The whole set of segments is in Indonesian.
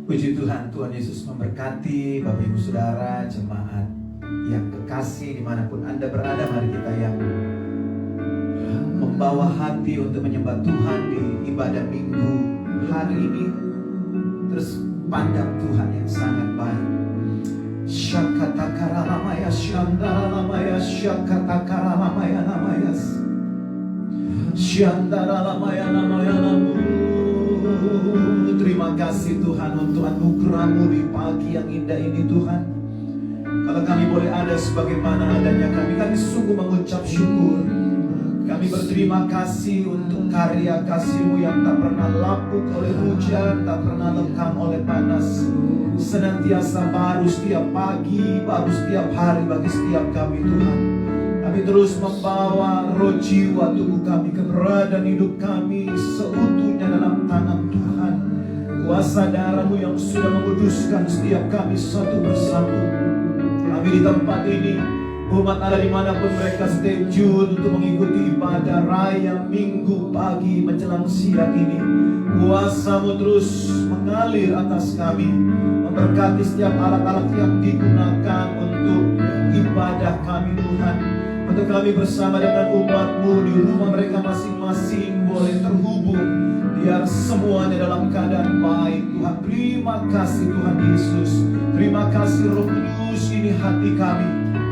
Puji Tuhan, Tuhan Yesus memberkati Bapak Ibu Saudara, jemaat yang kekasih dimanapun Anda berada. Mari kita yang membawa hati untuk menyembah Tuhan di ibadah minggu hari ini, terus pandang Tuhan yang sangat baik. Syakatakaramaya syandaramaya syakatakaramaya namaya syandaramaya namaya namu. Terima kasih Tuhan untuk anugerah-Mu di pagi yang indah ini Tuhan. Kalau kami boleh ada sebagaimana adanya kami sungguh mengucap syukur. Kami berterima kasih untuk karya kasih-Mu yang tak pernah lapuk oleh hujan, tak pernah lekang oleh panas. Senantiasa baru setiap pagi, baru setiap hari bagi setiap kami Tuhan. Kami terus membawa roh jiwa tubuh kami, keberadaan hidup kami seutuhnya dalam tangan Tuhan. Kuasa darah-Mu yang sudah menguduskan setiap kami satu persatu. Kami di tempat ini, umat ada dimanapun mereka stay tune untuk mengikuti ibadah raya minggu pagi menjelang siang ini. Kuasa-Mu terus mengalir atas kami, memberkati setiap alat-alat yang digunakan untuk ibadah kami Tuhan. Untuk kami bersama dengan umat-Mu di rumah mereka masing-masing boleh terhubung, biar semuanya dalam keadaan baik Tuhan. Terima kasih Tuhan Yesus. Terima kasih Roh Kudus, ini hati kami,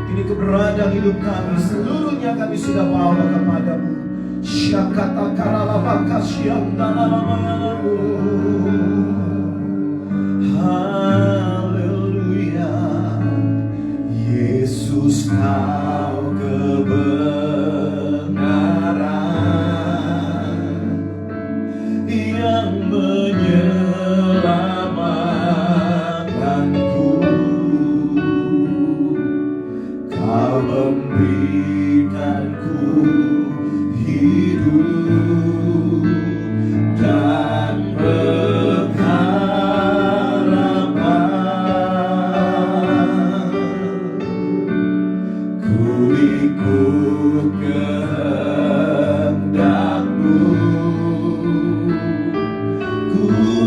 ini keberadaan hidup kami, seluruhnya kami sudah bawa kepada-Mu. Syakata karalabaka syamdanalamayanamu. Haleluya. Yesus Kau kebenaran yang menyelamatkanku. Kau memberikanku hidup dan pengharapan. Ku ikut kehendak-Mu, ku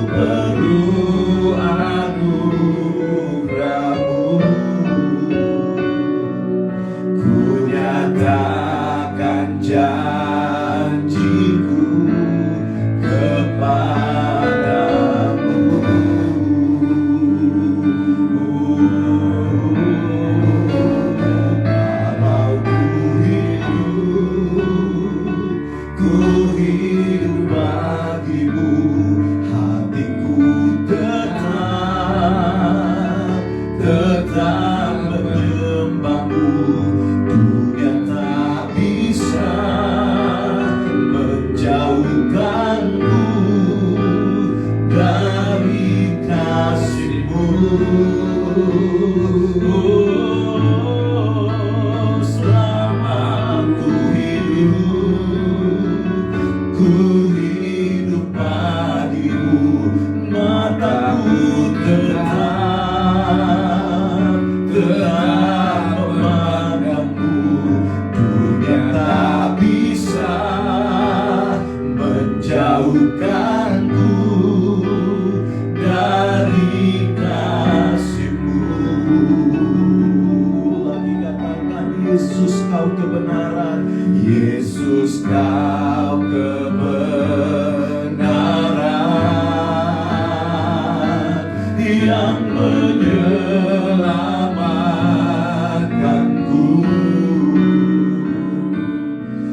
perlu anugerah-Mu. Ku nyatakan janji-Ku kepadamu. Kalau ku hidup bagi-Mu, hatiku tetap menyembah-Mu. Dunia tak bisa menjauhkanku dari kasih-Mu. Selama ku hidup bagi-Mu, mataku tetap memandang-Mu. Dunia tak bisa menjauhkanku dari kasih-Mu. Lagi katakan, Yesus Kau kebenaran. Yesus Kau kebenaran yang menyelamatkanku.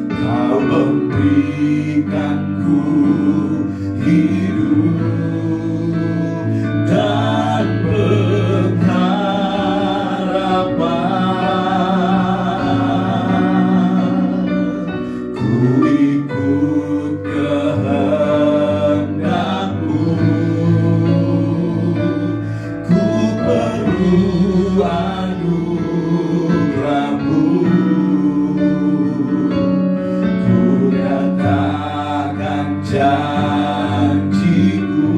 Kau memberikanku hidup dan pengharapan. Ku ikut kehendak-Mu, ku perlu anugerah-Mu. Ku nyatakan janji-Ku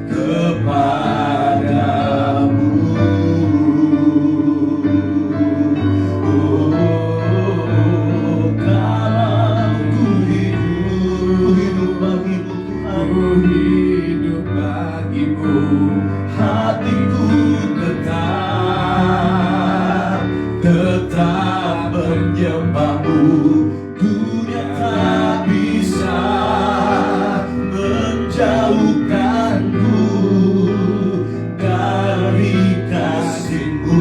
kepadamu. Kalau ku hidup bagi-Mu Tuhan, ku hidup bagi bagimu, hatiku tetap menyembahmu. Dunia tak bisa menjauhkanku dari kasih-Mu.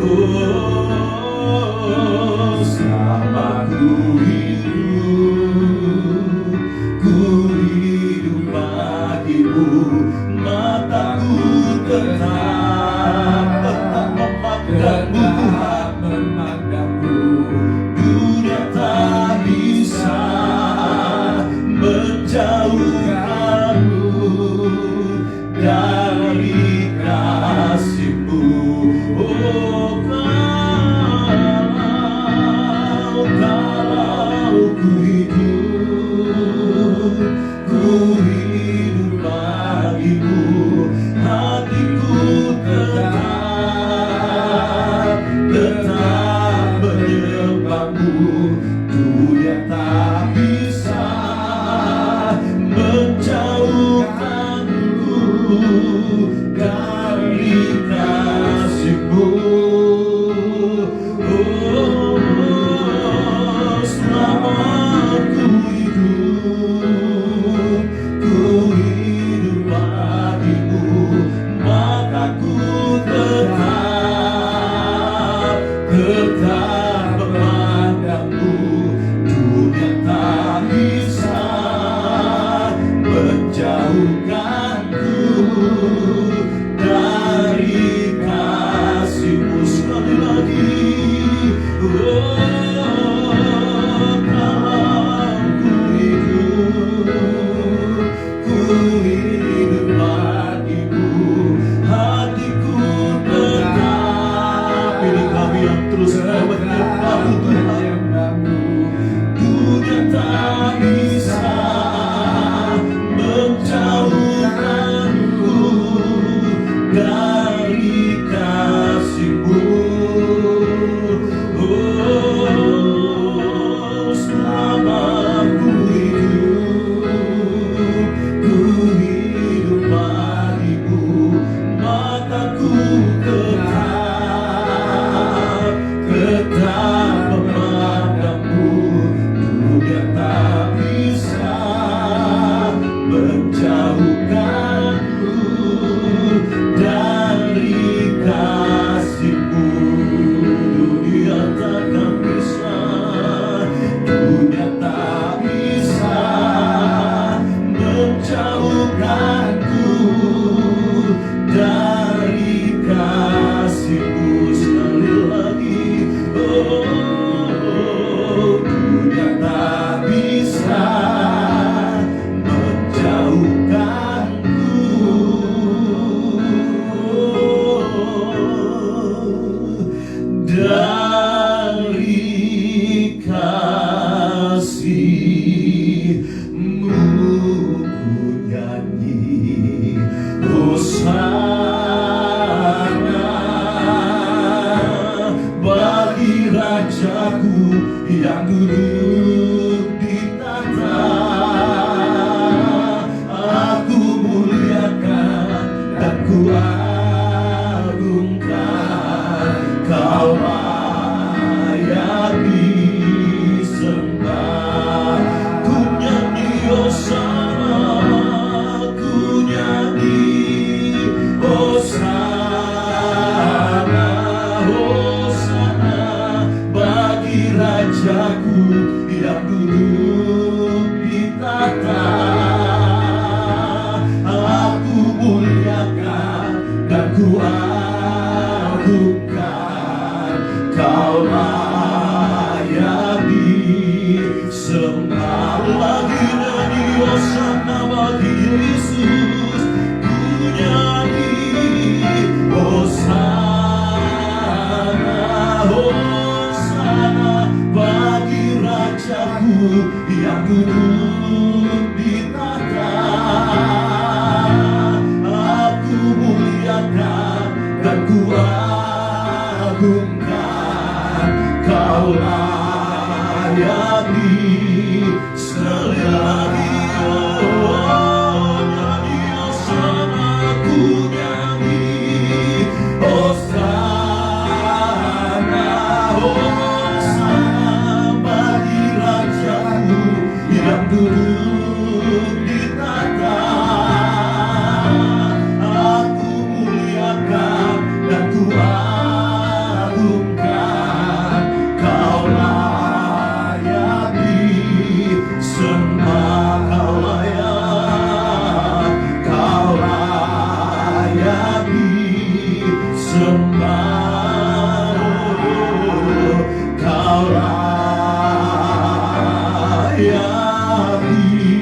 Oh, selama ku hidup bagimu, mataku tetap memandangmu. Dunia tak bisa menjauhkanmu dari kasih-Mu. Oh, kalau ku hidup bagimu, hatiku tetap menyembahmu. Dunia tak bisa menjauhkanku dari kasih-Mu. Oh, selama ku hidup bagimu, mataku tetap memandangmu. Dunia tak bisa menjauhkanku dari kasih-Mu. Sekali lagi, oh, kalau ku hidup bagimu, hatiku tetap, ini kami yang terus menyembahmu Tuhan. Dunia tak bisa menjauhkanku dari kasih-Mu. Oh, selama ku hidup bagimu, mataku tetap memandangmu. Dunia tak bisa menjauhkanku dari kasih-Mu. Dunia takkan bisa, dunia tak bisa menjauhkanku dari kasih-Mu. Sekali lagi, oh, dunia tak bisa menjauhkanku dari kasih-Mu. Ku nyanyi hosana bagi Rajaku yang duduk di tahta. Aku muliakan dan ku agungkan, Kau layak disembah. Ku nyanyi hosana, ku nyanyi hosana, hosana bagi Rajaku yang duduk di tahta. Aku muliakan dan ku agungkan, Kau layak disembah. Lagi nyanyi hosana bagi Yesus, ku nyanyi hosana, hosana bagi Rajaku yang duduk di tahta. Aku muliakan dan ku agungkan, Kau layak sekali lagi, oh, duduk di tata, aku muliakan dan ku agungkan. Kau layak disembah, kau layak, kau layak disembah, kau layak disembah.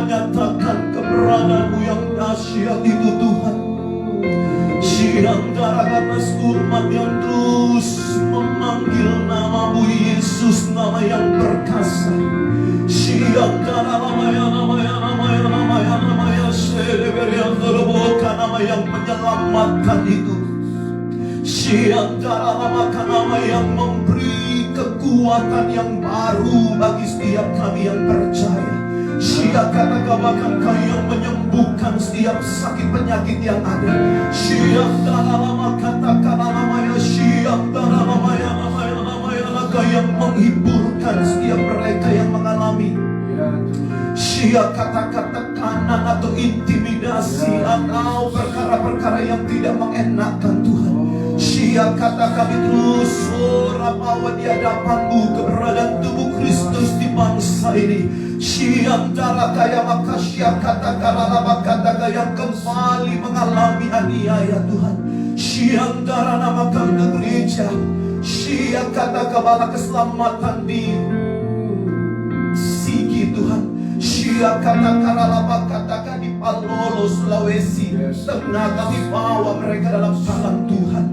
Nyatakan keberadaanmu yang dahsyat itu Tuhan. Sidang darah atas umat yang terus memanggil nama-Mu Yesus, nama yang perkasa. Sidang darah nama yang menyelamatkan itu. Siantara nama yang memberi kekuatan yang baru bagi setiap kami yang percaya. Siakatakabakan yang menyembuhkan setiap sakit penyakit yang ada. Siantara nama katakan namanya, siantara namanya yang menghiburkan setiap mereka yang mengalami kata-kata tekanan atau intimidasi atau perkara-perkara yang tidak mengenakan Tuhan. Kata kami terus bawa di hadapan-Mu keberadaan tubuh Kristus di bangsa ini. Antara kaya maka kata yang kembali mengalami aniaya Tuhan. Antara nama kami gereja. Kata kebala keselamatan di Sigi Tuhan. Kata di Palolo Sulawesi. Tengah kami bawa mereka dalam tangan Tuhan.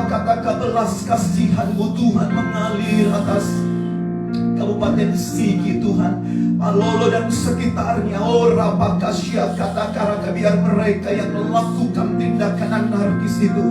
Kata belas kasihan-Mu Tuhan mengalir atas Kabupaten Sigi Tuhan, Palolo dan sekitarnya. Kata biar mereka yang melakukan tindakan anarkis itu,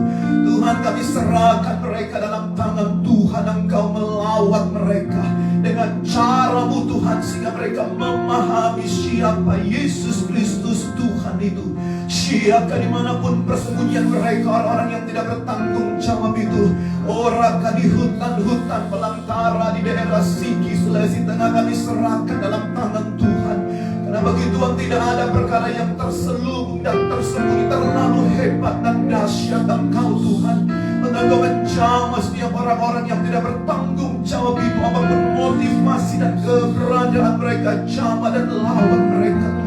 Tuhan kami serahkan mereka dalam tangan Tuhan. Engkau melawat mereka dengan cara-Mu Tuhan, sehingga mereka memahami siapa Yesus Kristus Tuhan itu. Siapa dimanapun persembunyian mereka, orang-orang yang tidak bertanggung jawab itu, orang di hutan-hutan belantara di daerah Sigi, Sulawesi Tengah, kami serahkan dalam tangan Tuhan. Karena bagi Tuhan tidak ada perkara yang terselubung dan tersembunyi. Terlalu hebat dan dahsyat Engkau Tuhan. Engkau menjamah setiap orang-orang yang tidak bertanggung jawab itu, apapun motivasi dan keberadaan mereka, jamah dan lawan mereka Tuhan.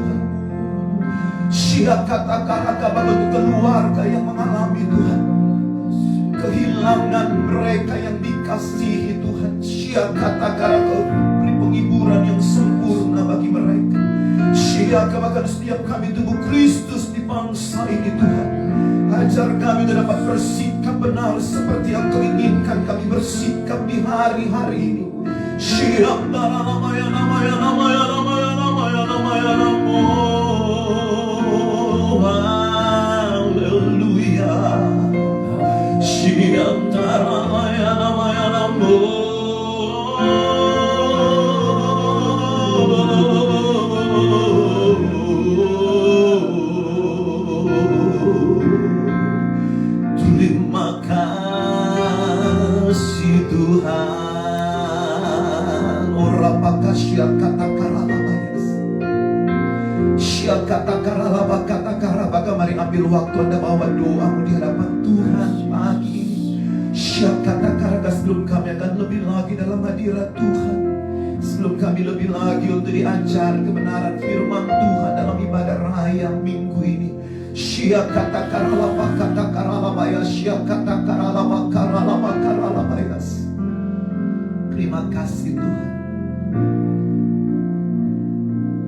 Kata-kata untuk keluarga yang mengalami Tuhan kehilangan mereka yang dikasihi Tuhan. Kata-kata beri penghiburan yang sempurna bagi mereka. Bahkan setiap kami tubuh Kristus di bangsa ini Tuhan. Ajar kami dapat bersikap benar seperti yang Kau inginkan kami bersikap di hari-hari ini. Haleluya. Terima kasih Tuhan. Orapakah kata mari ambil waktu Anda bawa doamu di hadapan Tuhan pagi ini. Sebelum kami akan lebih lagi dalam hadirat Tuhan, sebelum kami lebih lagi untuk diajar kebenaran firman Tuhan dalam ibadah raya minggu ini. Terima kasih Tuhan.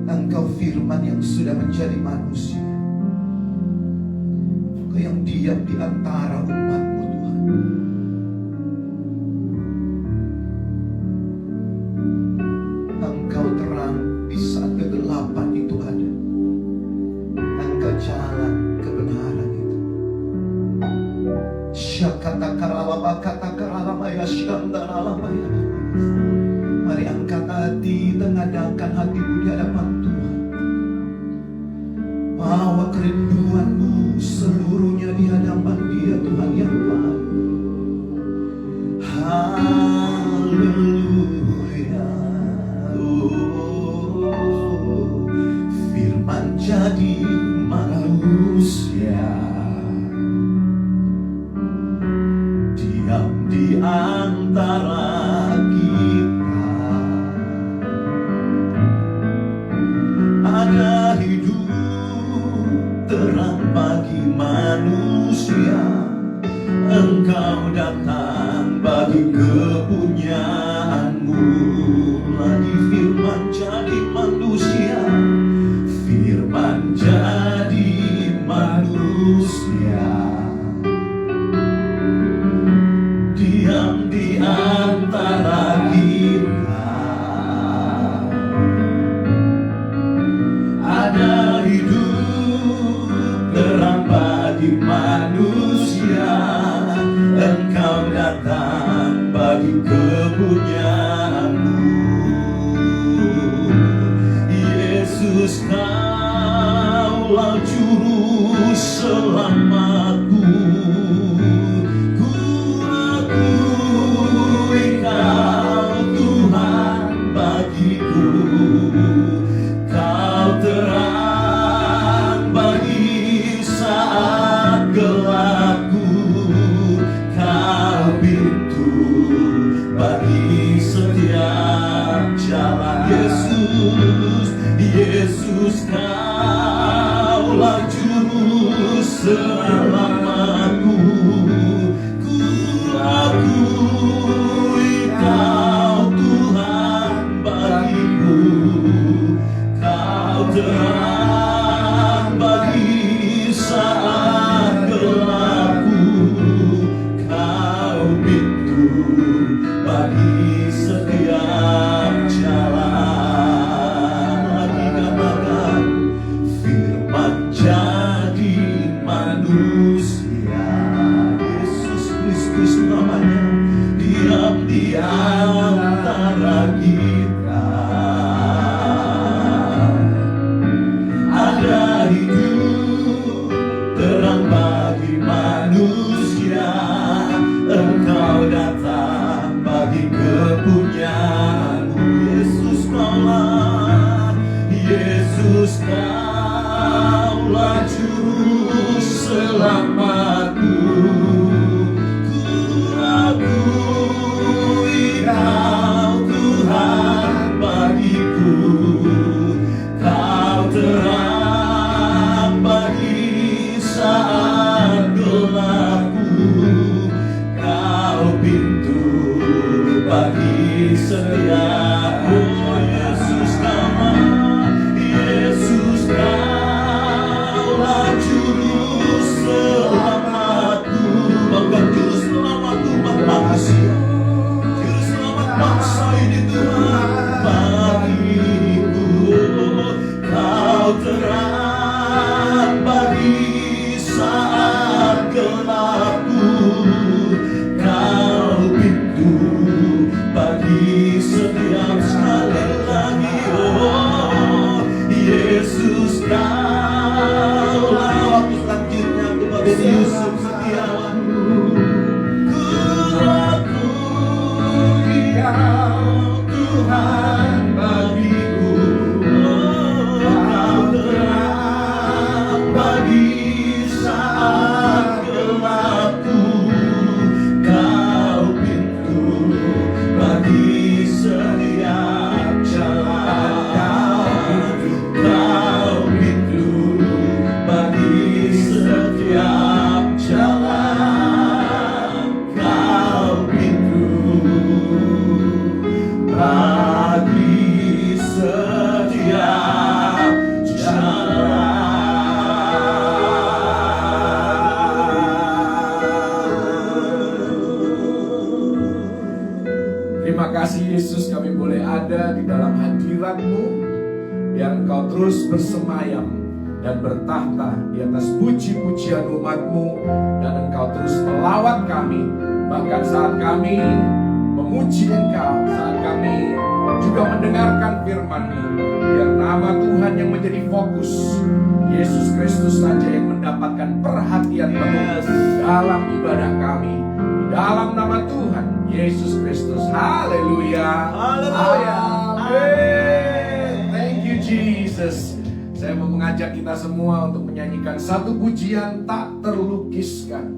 Engkau firman yang sudah menjadi manusia. Engkau yang diam di antara umat-Mu Tuhan. Engkau terang di saat kegelapan itu ada. Engkau jalan kebenaran itu. Mari angkat hati, tengadahkan hatimu di hadapan Tuhan. Bawa kerinduanmu seluruhnya di hadapan Dia, Tuhan yang baik. Haleluya. Firman jadi manusia, diam di antara ada hidup terang bagi manusia. Engkau datang bagi kepunyaanmu. Lagi firman jadi manusia, firman jadi manusia, diam di antara kita. Ada hidup Kaulah juru selamatku. Ku akui Kau Tuhan bagiku. Kau terang bagi saat gelapku. Kau pintu bagi setiap jalan. Yesus, Kaulah juru selamatku. Ku akui Kau Tuhan bagiku. Kau terang bagi saat gelapku. Kau pintu bagi setiap jalan. Di antara kita ada hidup terang bagi manusia. Engkau datang bagi kepunyaanmu. Yesus Kaulah, Yesus Kaulah juru selamatku. Kau Tuhan bagiku. Kau terang bagi saat gelapku. Kau pintu bagi setiap. Oh Yesus Kaulah, Yesus Kaulah juru selamatku. Bahkan juru selamatku manusia. Bangsa ini Tuhan bagiku. Kau terang bagi saat gelapku. Kau pintu bagi setiap. Sekali lagi oh Yesus Kaulah. Waktu selanjutnya kepada Yusuf Setiawan. Kau Tuhan bagiku. Kau terang bagi saat gelapku. Kau pintu bagi setiap jalan. Kau pintu bagi setiap jalan. Kau pintu bagi setiap jalan. Terima kasih Yesus, kami boleh ada di dalam hadirat-Mu, biar Engkau terus bersemayam dan bertahta di atas puji-pujian umat-Mu, dan Engkau terus melawat kami, bahkan saat kami memuji Engkau, saat kami juga mendengarkan firman-Mu. Biar nama Tuhan yang menjadi fokus, Yesus Kristus saja yang mendapatkan perhatian penuh dalam ibadah kami, di dalam nama Tuhan Yesus Kristus. Haleluya. Haleluya. Amin. Thank you Jesus. Saya mau mengajak kita semua untuk menyanyikan satu pujian tak terlukiskan.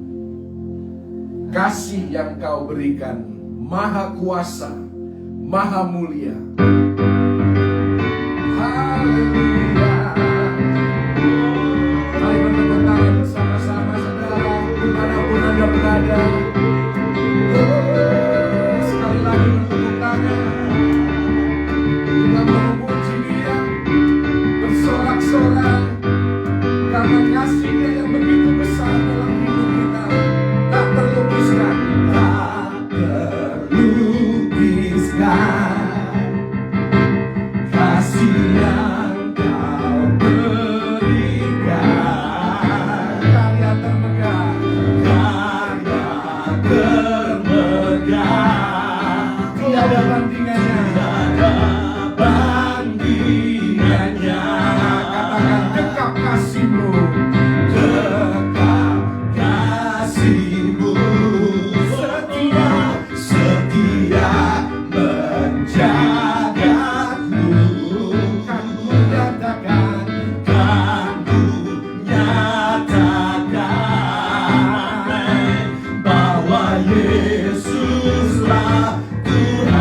Kasih yang Kau berikan Maha kuasa, Maha mulia. Haleluya. Mari bertepuk tangan bersama-sama saudara, dimanapun Anda berada. Sekali lagi bertepuk tangan. Kita memuji Dia, bersorak-sorak, karena kasih-Nya yang begitu besar dalam hidup kita, tak terlukiskan. Kasih yang Kau berikan, Karya termegah, karya termegah, tiada bandingannya. tiada bandingannya. rasakan dekap kasih-Mu. Dekap kasih-Mu setia menjagaku. Kan ku nyatakan bahwa Yesuslah Tuhan,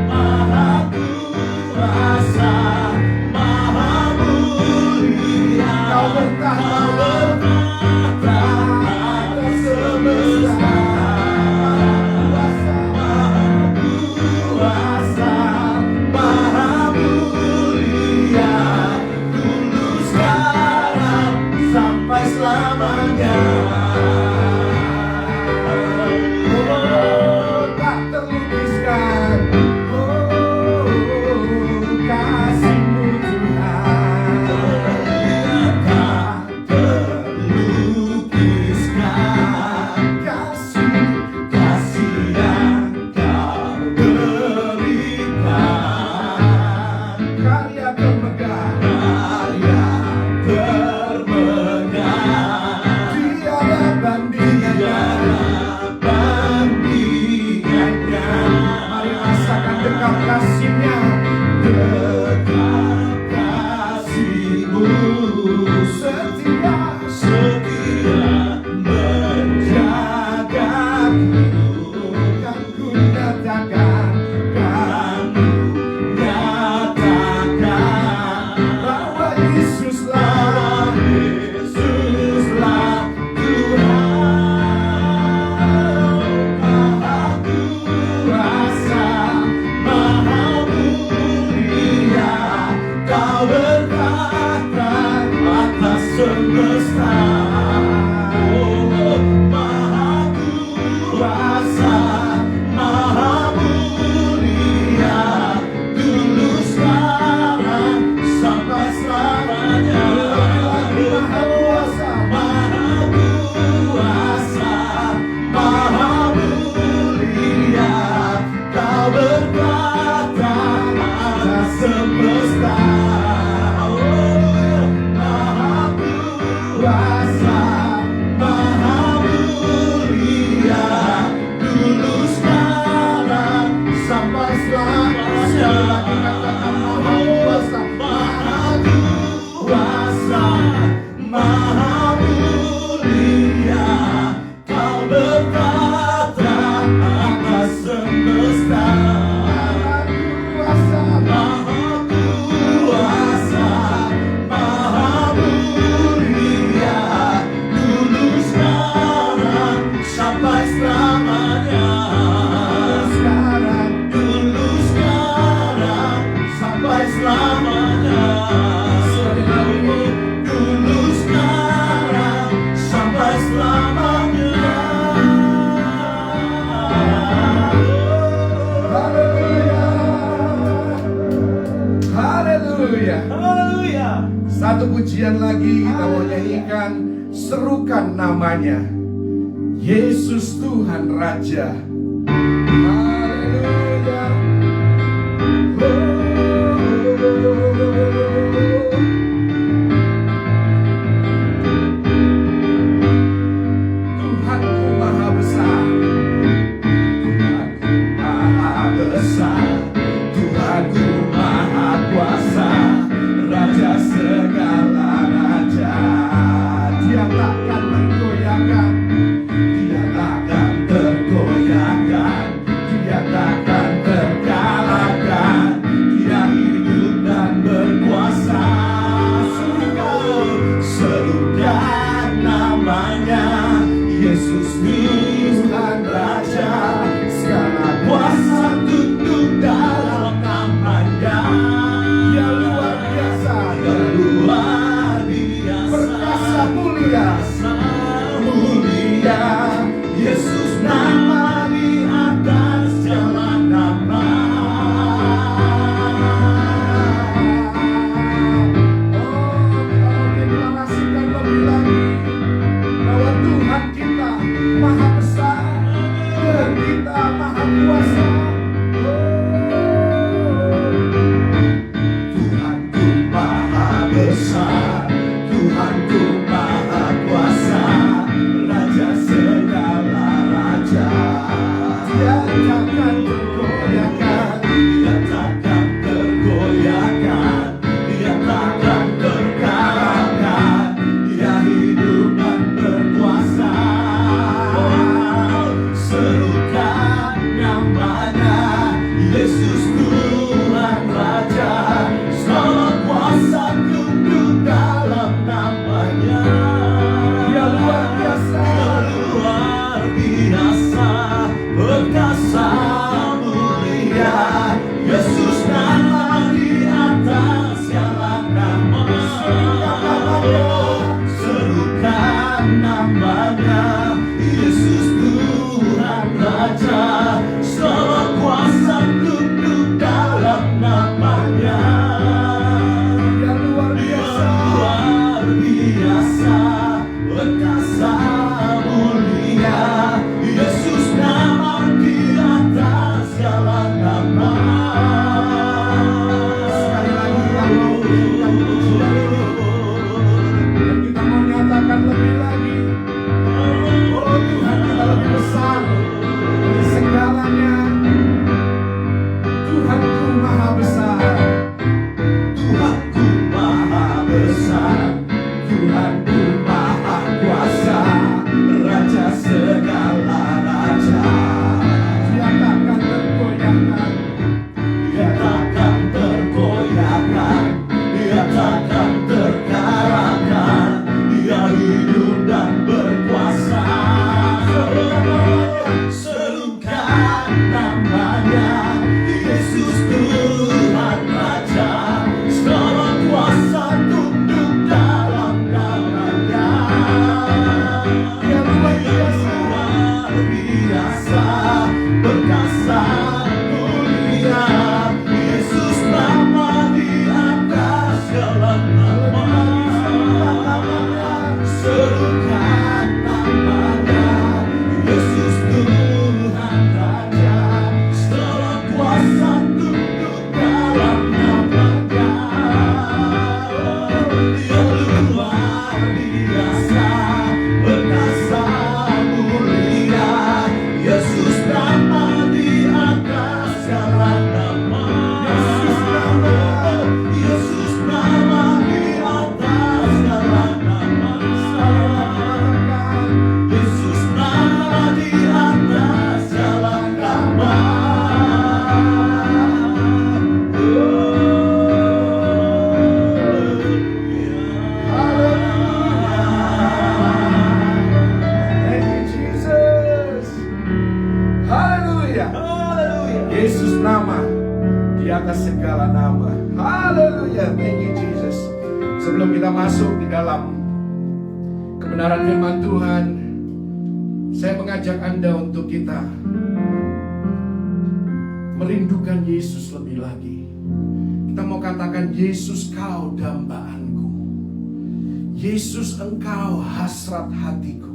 Maha Kuasa, Maha Mulia. Kau bertahta atas semesta, Maha Kuasa, Maha Mulia, dulu sekarang sampai selamanya. tak terlukiskan. Kasih-Mu Tuhan. Tak terlukiskan kasih yang Kau berikan. Karya termegah, Karya termegah, tiada bandingannya. bandingannya. Mari rasakan dekap kasih-Nya. Dekap kasih-Mu setia menjagaku. Kan ku nyatakan bahwa Yesuslah Yesuslah Tuhan, Maha Kuasa, Maha Mulia. Kau berkata atas semesta. Oh, Maha Kuasa, Maha Mulia, dulu sekarang sampai selamanya. Maha Kuasa, Maha Kuasa, Maha Mulia, Kau berkata atas semesta. Oh, Maha Kuasa, Maha Mulia, dulu sekarang sampai selamanya. Maha Kuasa, Maha Kuasa, Maha Mulia, Kau berkata atas semesta. Maha Kuasa, Maha Mulia, dulu sekarang sampai selamanya. Dulu sekarang sampai selamanya. Dulu sekarang sampai selamanya. Haleluya. Haleluya. Satu pujian lagi kita mau nyanyikan. Serukan namanya, Yesus Tuhan Raja. Haleluya. Tuhanku Maha Besar, Tuhanku Maha Besar, Tuhanku Maha Kuasa, Raja segala raja. Dia takkan tergoyahkan. Dia takkan tergoyahkan, Dia takkan tergoyahkan. kuasa tunduk dalam namanya. Dia luar biasa. Luar biasa, perkasa mulia. Yesus nama di atas segala nama. Serukan namanya. Yesus Tuhan Raja. Segala kuasa tunduk dalam namanya. Dia luar biasa. Luar biasa, perkasa mulia. Yesus nama di atas segala nama. Sekali lagi kita mau berikan pujian ini. Dan kita mau nyatakan lebih lagi. Oh Tuhan, kita lebih besar dari segalanya. Tuhanku maha besar. Tuhanku maha besar, Tuhanku maha kuasa, Raja segala raja. Dia takkan tergoyahkan. Dia takkan tergoyahkan, dia takkan terkalahkan. Dia hidup dan berkuasa. Serukan namanya, Yesus Tuhan Raja. Segala kuasa tunduk dalam namanya. Dia luar biasa. Luar biasa, perkasa mulia. Yesus nama di atas segala nama. Serukan namanya, Yesus Tuhan Raja. Segala kuasa tunduk dalam namanya. Dia luar biasa, perkasa mulia. Yesus nama di atas segala nama. Yesus nama di atas segala nama. Yesus nama di atas segala nama. Thank you Jesus. Haleluya. Yesus nama di atas segala nama. Haleluya. Thank you Jesus. Sebelum kita masuk di dalam kebenaran firman Tuhan, saya mengajak Anda untuk kita merindukan Yesus lebih lagi. Kita mau katakan, Yesus kau dambaanku. Yesus engkau hasrat hatiku.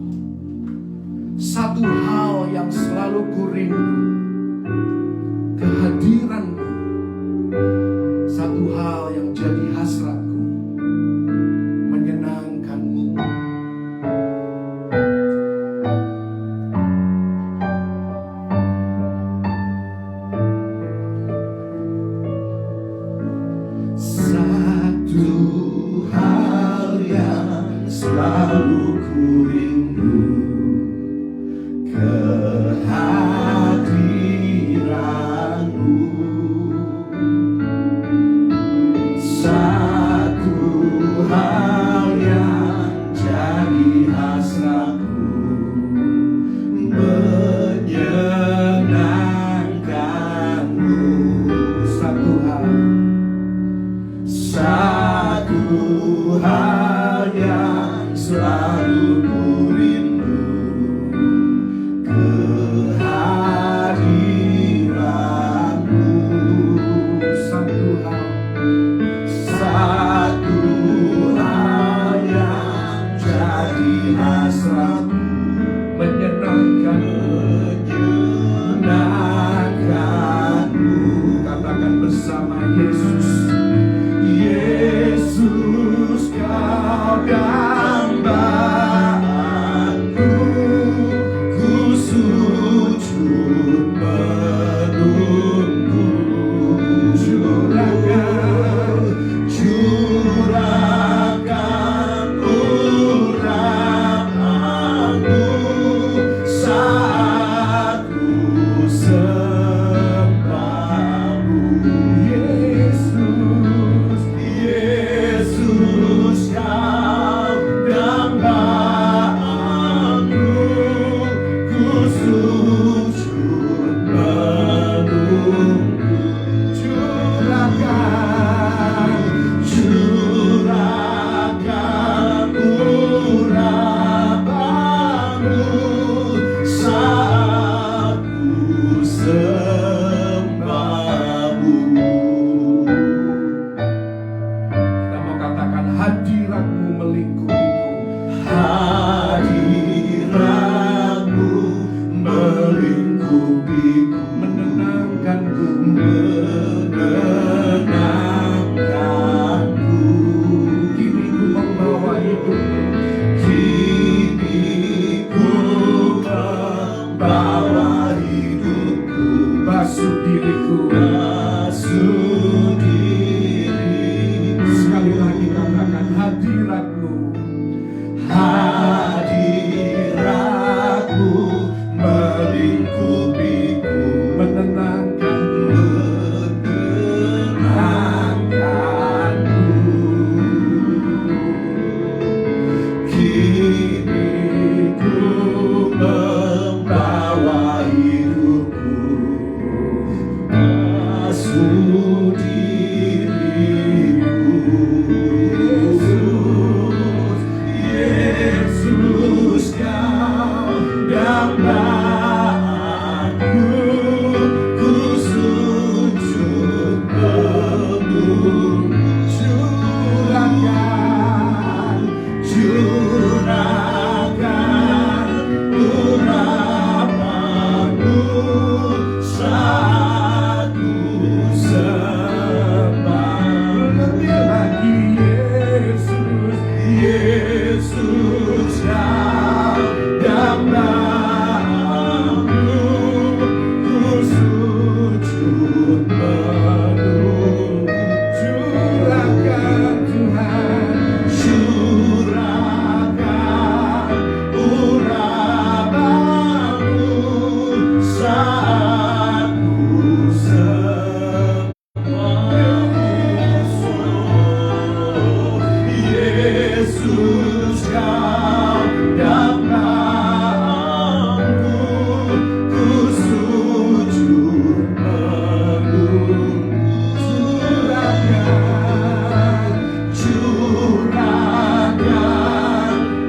Satu hal yang selalu kurindu, kehadiranmu. Satu hal yang jadi hasratku, menyenangkanmu. Satu hal yang selalu kurindu, kehadiranmu. Satu hal yang jadi hasratku, menyenangkanmu. Satu hal. Satu hal yang selalu kurindu, kehadiranmu. Satu hal. Satu hal yang jadi hasratku, menyenangkanmu. Katakan bersama, Yesus. Yesus kau dambaanku, ku sujud menunggu. Curahkan urapan hadirat-Mu melingkupiku. Hadirat-Mu melingkupiku, menenangkanku, menenangkanku. kini ku membawa hidupku, Kini ku membawa hidupku, basuh diriku. basuh diriku. Sekali lagi katakan hadirat-Mu. Hadirat-Mu melingkupiku, Menenangkanku, menenangkanku. Kini ku membawa hidupku, basuh diriku. Yesus, Kau dambaan ku sujud penuh. Curahkan urapan-Mu saat ku sembah. lebih lagi Yesus, Yesus, Kau dambaan-Mu, ku sujud penuh. curahkan Tuhan, Curahkan urapan-Mu saat ku sembah. Yesus, Kau dambaan-Mu, ku sujud penuh. Curahkan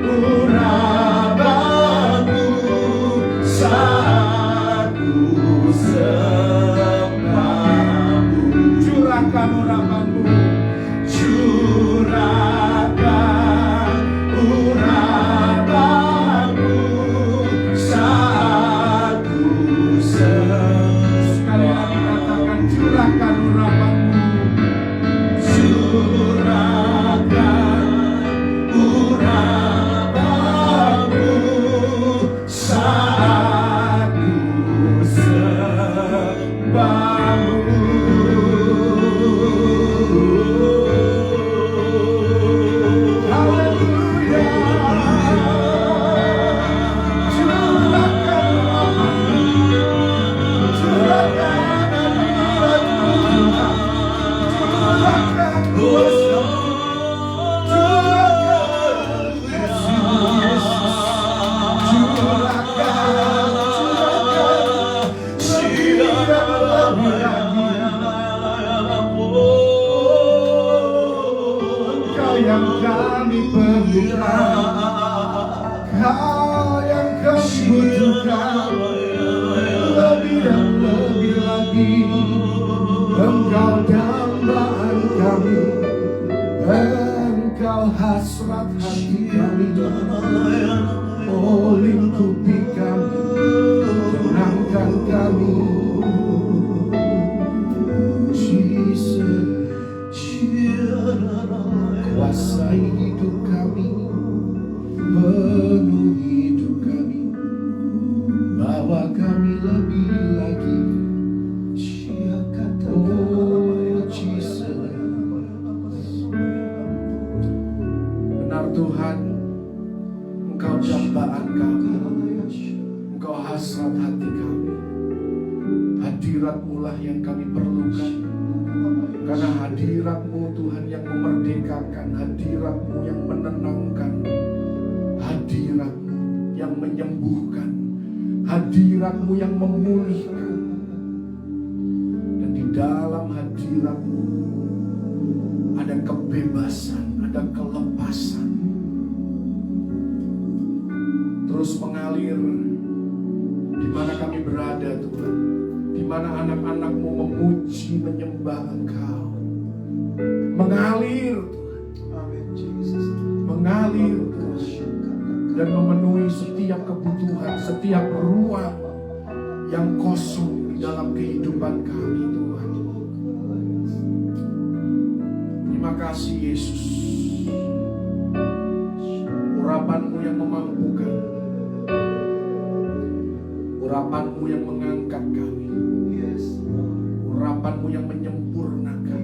urapan-Mu saat ku sembah-Mu. curahkan urapan-Mu, Curahkan urapan-Mu saat ku sekali lagi katakan curahkan urapan-Mu, Curahkan urapan-Mu saat ku sembah-Mu. Kau yang kami perlukan, Kau yang kami butuhkan, lebih dan lebih lagi. Engkau dambaan kami, Engkau hasrat hati kami. Oh, lingkupi kami, tenangkan kami. Jesus, kuasai hidup kami, penuhi hidup kami, bawa kami lebih lagi. Oh Jesus, benar Tuhan, Engkau dambaan kami, Engkau hasrat hati kami. Hadirat-Mu lah yang kami perlukan, karena hadirat-Mu Tuhan yang memerdekakan, hadirat-Mu yang menenangkan, hadirat-Mu yang menyembuhkan, hadirat-Mu yang memulihkan. Dan di dalam hadirat-Mu ada kebebasan, ada kelepasan. Terus mengalir di mana kami berada Tuhan, di mana anak-anak-Mu memuji, menyembah Engkau. Mengalir Tuhan. dan memenuhi setiap kebutuhan, setiap ruang yang kosong di dalam kehidupan kami, Tuhan. Terima kasih Yesus. Urapan-Mu yang memampukan, urapan-Mu yang mengangkat kami, urapan-Mu yang menyempurnakan,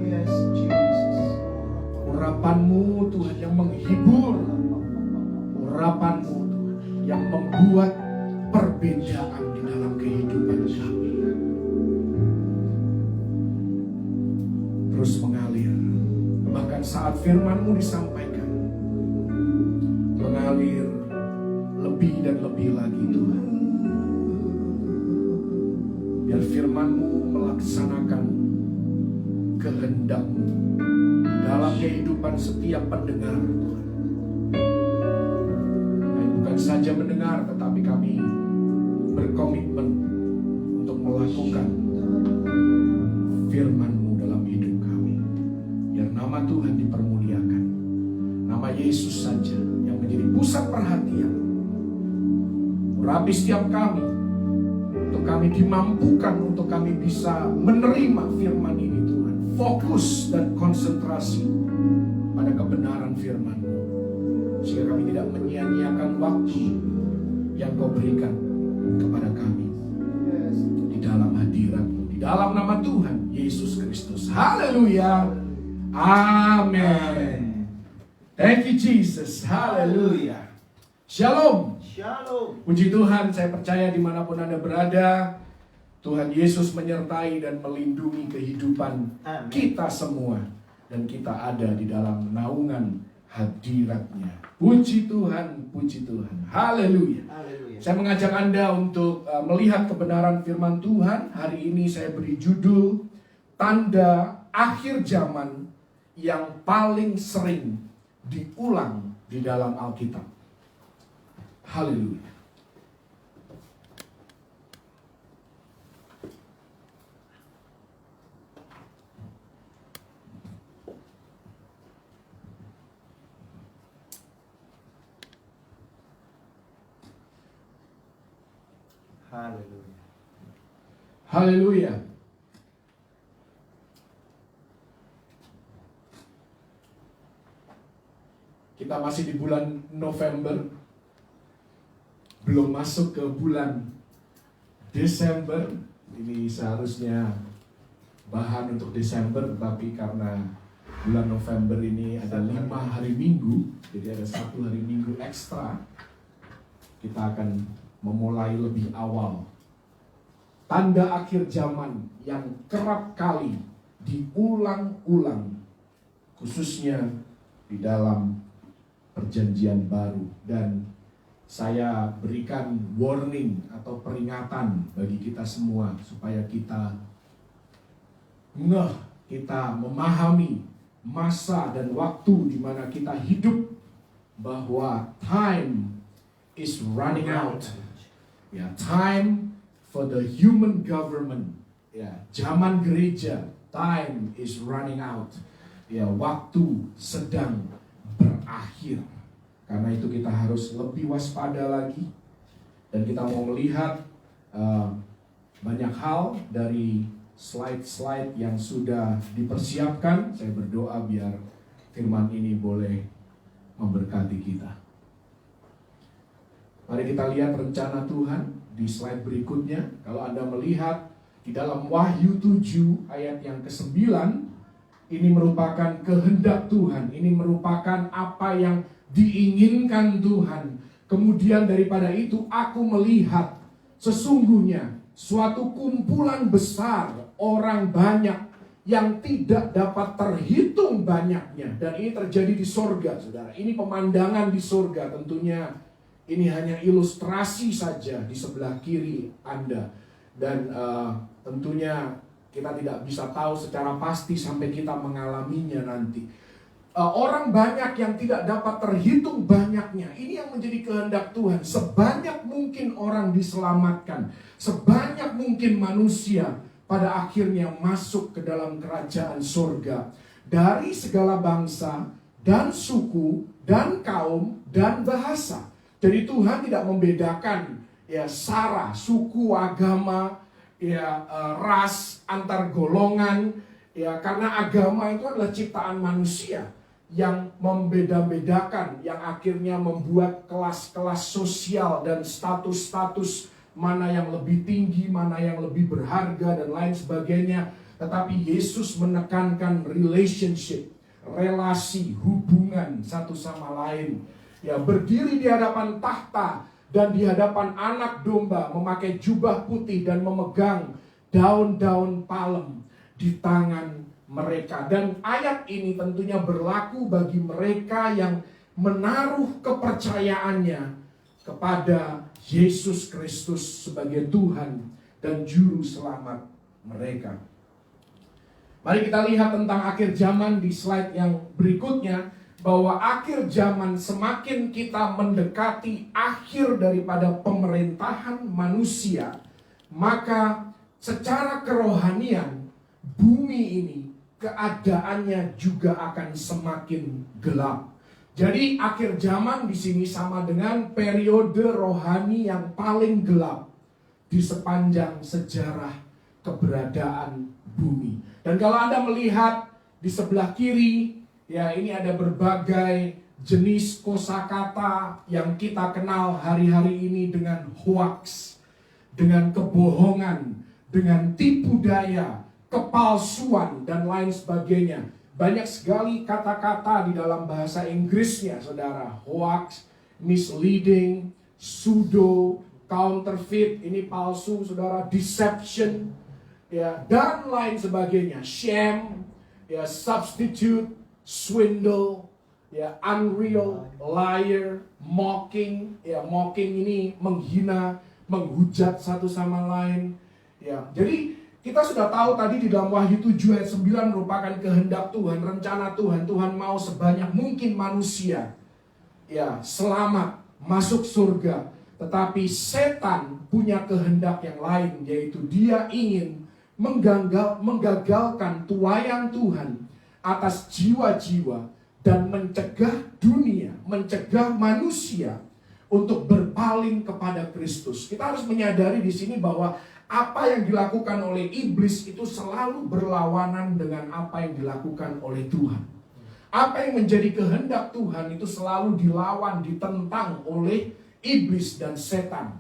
urapan-Mu Tuhan yang menghibur, urapan-Mu Tuhan yang membuat perbedaan di dalam kehidupan kami. Terus mengalir, bahkan saat firman-Mu disampaikan, mengalir lebih dan lebih lagi Tuhan. Biar firman-Mu melaksanakan kehendak-Mu dalam kehidupan setiap pendengar Tuhan. Kami bukan saja mendengar, tetapi kami berkomitmen untuk melakukan firman-Mu dalam hidup kami. Biar nama Tuhan dipermuliakan. Nama Yesus saja yang menjadi pusat perhatian. Urapi setiap kami, untuk kami dimampukan, untuk kami bisa menerima firman ini Tuhan. Fokus dan konsentrasi pada kebenaran firman-Mu, sehingga kami tidak menyia-nyiakan waktu yang Kau berikan kepada kami di dalam hadirat-Mu, di dalam nama Tuhan Yesus Kristus. Haleluya. Amin. Thank you Jesus. Haleluya. Shalom. Shalom. Puji Tuhan, saya percaya dimanapun Anda berada, Tuhan Yesus menyertai dan melindungi kehidupan Amin. kita semua. Dan kita ada di dalam naungan hadirat-Nya. Puji Tuhan, puji Tuhan. Haleluya. Haleluya. Saya mengajak Anda untuk melihat kebenaran firman Tuhan. Hari ini saya beri judul Tanda Akhir Zaman yang paling sering diulang di dalam Alkitab. Haleluya. Haleluya. Haleluya. Kita masih di bulan November, belum masuk ke bulan Desember. Ini seharusnya bahan untuk Desember, tapi karena bulan November ini ada 5 hari Minggu, jadi ada 1 hari Minggu ekstra, kita akan memulai lebih awal. Tanda akhir zaman yang kerap kali diulang-ulang, khususnya di dalam Perjanjian Baru. Dan saya berikan warning atau peringatan bagi kita semua supaya kita kita memahami masa dan waktu di mana kita hidup, bahwa time is running out. Ya, time for the human government. Ya, zaman gereja, time is running out. Ya, waktu sedang berakhir. Karena itu kita harus lebih waspada lagi. Dan kita mau melihat banyak hal dari slide-slide yang sudah dipersiapkan. Saya berdoa biar firman ini boleh memberkati kita. Mari kita lihat rencana Tuhan di slide berikutnya. Kalau Anda melihat di dalam Wahyu 7 ayat yang ke-9, ini merupakan kehendak Tuhan. Ini merupakan apa yang diinginkan Tuhan. Kemudian daripada itu aku melihat sesungguhnya suatu kumpulan besar orang banyak yang tidak dapat terhitung banyaknya. Dan ini terjadi di sorga, saudara. Ini pemandangan di sorga. Tentunya ini hanya ilustrasi saja di sebelah kiri Anda. Dan tentunya kita tidak bisa tahu secara pasti sampai kita mengalaminya nanti. Orang banyak yang tidak dapat terhitung banyaknya. Ini yang menjadi kehendak Tuhan. Sebanyak mungkin orang diselamatkan. Sebanyak mungkin manusia pada akhirnya masuk ke dalam kerajaan surga. Dari segala bangsa dan suku dan kaum dan bahasa. Jadi Tuhan tidak membedakan ya sara, suku, agama, ya ras, antar golongan, ya karena agama itu adalah ciptaan manusia yang membeda-bedakan, yang akhirnya membuat kelas-kelas sosial dan status-status mana yang lebih tinggi, mana yang lebih berharga dan lain sebagainya. Tetapi Yesus menekankan relationship, relasi, hubungan satu sama lain. Ya, berdiri di hadapan tahta dan di hadapan anak domba, memakai jubah putih dan memegang daun-daun palem di tangan mereka. Dan ayat ini tentunya berlaku bagi mereka yang menaruh kepercayaannya kepada Yesus Kristus sebagai Tuhan dan Juru Selamat mereka. Mari kita lihat tentang akhir zaman di slide yang berikutnya, bahwa akhir zaman semakin kita mendekati akhir daripada pemerintahan manusia, maka secara kerohanian bumi ini keadaannya juga akan semakin gelap. Jadi akhir zaman di sini sama dengan periode rohani yang paling gelap di sepanjang sejarah keberadaan bumi. Dan kalau Anda melihat di sebelah kiri, ya ini ada berbagai jenis kosakata yang kita kenal hari-hari ini dengan hoax, dengan kebohongan, dengan tipu daya, kepalsuan, dan lain sebagainya. Banyak sekali kata-kata di dalam bahasa Inggrisnya, saudara. Hoax, misleading, pseudo, counterfeit, ini palsu, saudara. Deception, ya, dan lain sebagainya. Sham, ya, substitute, swindle, ya, unreal, liar, mocking. Ya, mocking ini menghina, menghujat satu sama lain. Ya, jadi kita sudah tahu tadi di dalam Wahyu 7 ayat 9 merupakan kehendak Tuhan, rencana Tuhan. Tuhan mau sebanyak mungkin manusia ya selamat masuk surga. Tetapi setan punya kehendak yang lain, yaitu dia ingin menggagalkan tuaian Tuhan atas jiwa-jiwa dan mencegah dunia, mencegah manusia untuk berpaling kepada Kristus. Kita harus menyadari di sini bahwa apa yang dilakukan oleh iblis itu selalu berlawanan dengan apa yang dilakukan oleh Tuhan. Apa yang menjadi kehendak Tuhan itu selalu dilawan, ditentang oleh iblis dan setan.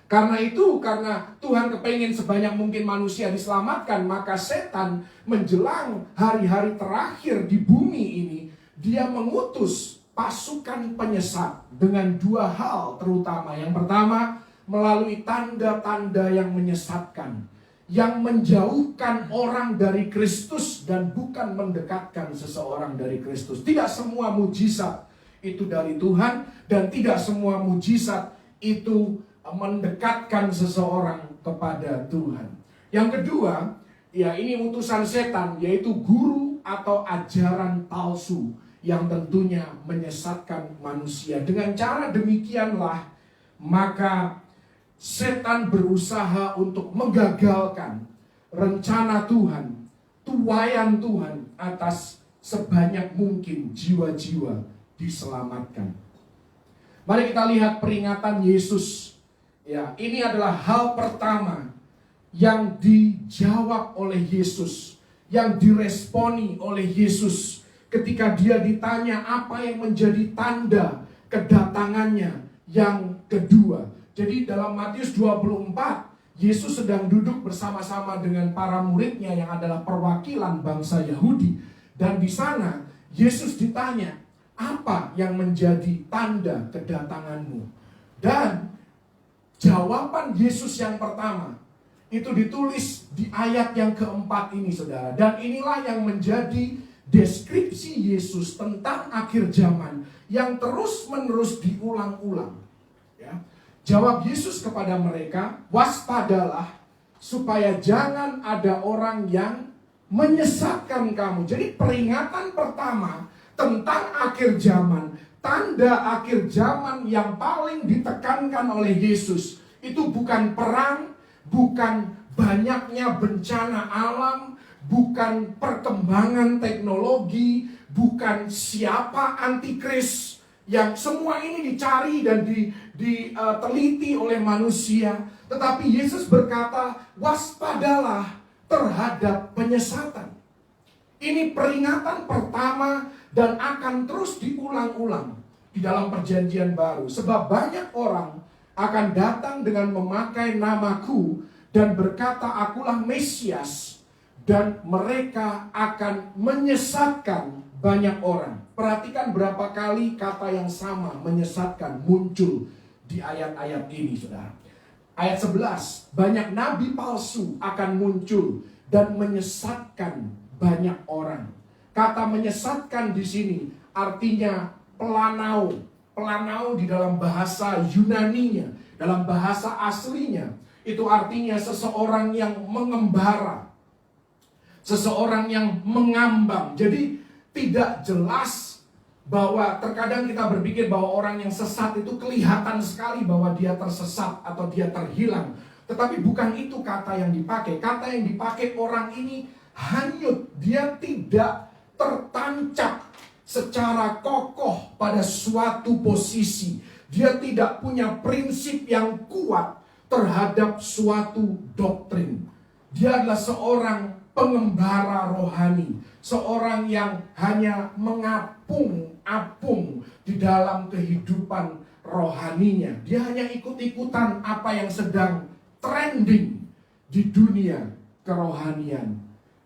Karena itu, karena Tuhan kepengen sebanyak mungkin manusia diselamatkan, maka setan menjelang hari-hari terakhir di bumi ini, dia mengutus pasukan penyesat dengan dua hal terutama. Yang pertama, melalui tanda-tanda yang menyesatkan, yang menjauhkan orang dari Kristus dan bukan mendekatkan seseorang dari Kristus. Tidak semua mujizat itu dari Tuhan, dan tidak semua mujizat itu mendekatkan seseorang kepada Tuhan. Yang kedua, ya ini utusan setan, yaitu guru atau ajaran palsu yang tentunya menyesatkan manusia. Dengan cara demikianlah, maka setan berusaha untuk menggagalkan rencana Tuhan, tuaian Tuhan atas sebanyak mungkin jiwa-jiwa diselamatkan. Mari kita lihat peringatan Yesus. Ya, ini adalah hal pertama yang dijawab oleh Yesus, yang diresponi oleh Yesus ketika dia ditanya apa yang menjadi tanda kedatangannya yang kedua. Jadi dalam Matius 24, Yesus sedang duduk bersama-sama dengan para muridnya yang adalah perwakilan bangsa Yahudi. Dan di sana Yesus ditanya, apa yang menjadi tanda kedatanganmu? Dan jawaban Yesus yang pertama itu ditulis di ayat yang keempat ini, saudara. Dan inilah yang menjadi deskripsi Yesus tentang akhir zaman yang terus-menerus diulang-ulang. Ya. Jawab Yesus kepada mereka, waspadalah supaya jangan ada orang yang menyesatkan kamu. Jadi peringatan pertama tentang akhir zaman, tanda akhir zaman yang paling ditekankan oleh Yesus itu bukan perang, bukan banyaknya bencana alam, bukan perkembangan teknologi, bukan siapa antikris yang semua ini dicari dan diteliti oleh manusia. Tetapi Yesus berkata, waspadalah terhadap penyesatan. Ini peringatan pertama dan akan terus diulang-ulang di dalam perjanjian baru. Sebab banyak orang akan datang dengan memakai namaku dan berkata, akulah Mesias. Dan mereka akan menyesatkan banyak orang. Perhatikan berapa kali kata yang sama, menyesatkan, muncul di ayat-ayat ini, saudara. Ayat 11, banyak nabi palsu akan muncul dan menyesatkan banyak orang. Kata menyesatkan di sini artinya pelanau. Pelanau di dalam bahasa Yunaninya, dalam bahasa aslinya, itu artinya seseorang yang mengembara, seseorang yang mengambang. Jadi tidak jelas, bahwa terkadang kita berpikir bahwa orang yang sesat itu kelihatan sekali bahwa dia tersesat atau dia terhilang. Tetapi bukan itu kata yang dipakai. Kata yang dipakai, orang ini hanyut. Dia tidak tertancap secara kokoh pada suatu posisi. Dia tidak punya prinsip yang kuat terhadap suatu doktrin. Dia adalah seorang pengembara rohani, seorang yang hanya mengapung-apung di dalam kehidupan rohaninya. Dia hanya ikut-ikutan apa yang sedang trending di dunia kerohanian.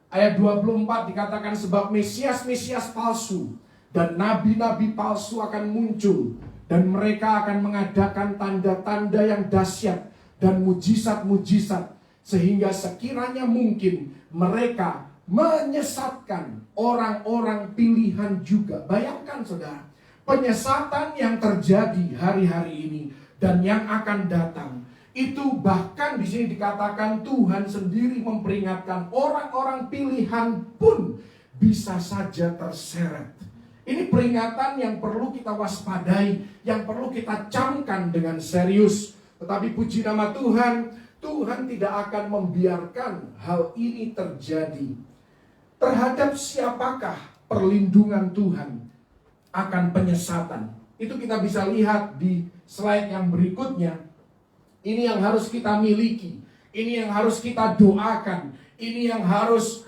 Ayat 24 dikatakan, sebab Mesias-Mesias palsu dan nabi-nabi palsu akan muncul, dan mereka akan mengadakan tanda-tanda yang dahsyat dan mujizat-mujizat, sehingga sekiranya mungkin mereka menyesatkan orang-orang pilihan juga. Bayangkan saudara, penyesatan yang terjadi hari-hari ini dan yang akan datang, itu bahkan di sini dikatakan Tuhan sendiri memperingatkan orang-orang pilihan pun bisa saja terseret. Ini peringatan yang perlu kita waspadai, yang perlu kita camkan dengan serius. Tetapi puji nama Tuhan, Tuhan tidak akan membiarkan hal ini terjadi. Terhadap siapakah perlindungan Tuhan akan penyesatan? Itu kita bisa lihat di slide yang berikutnya. Ini yang harus kita miliki. Ini yang harus kita doakan. Ini yang harus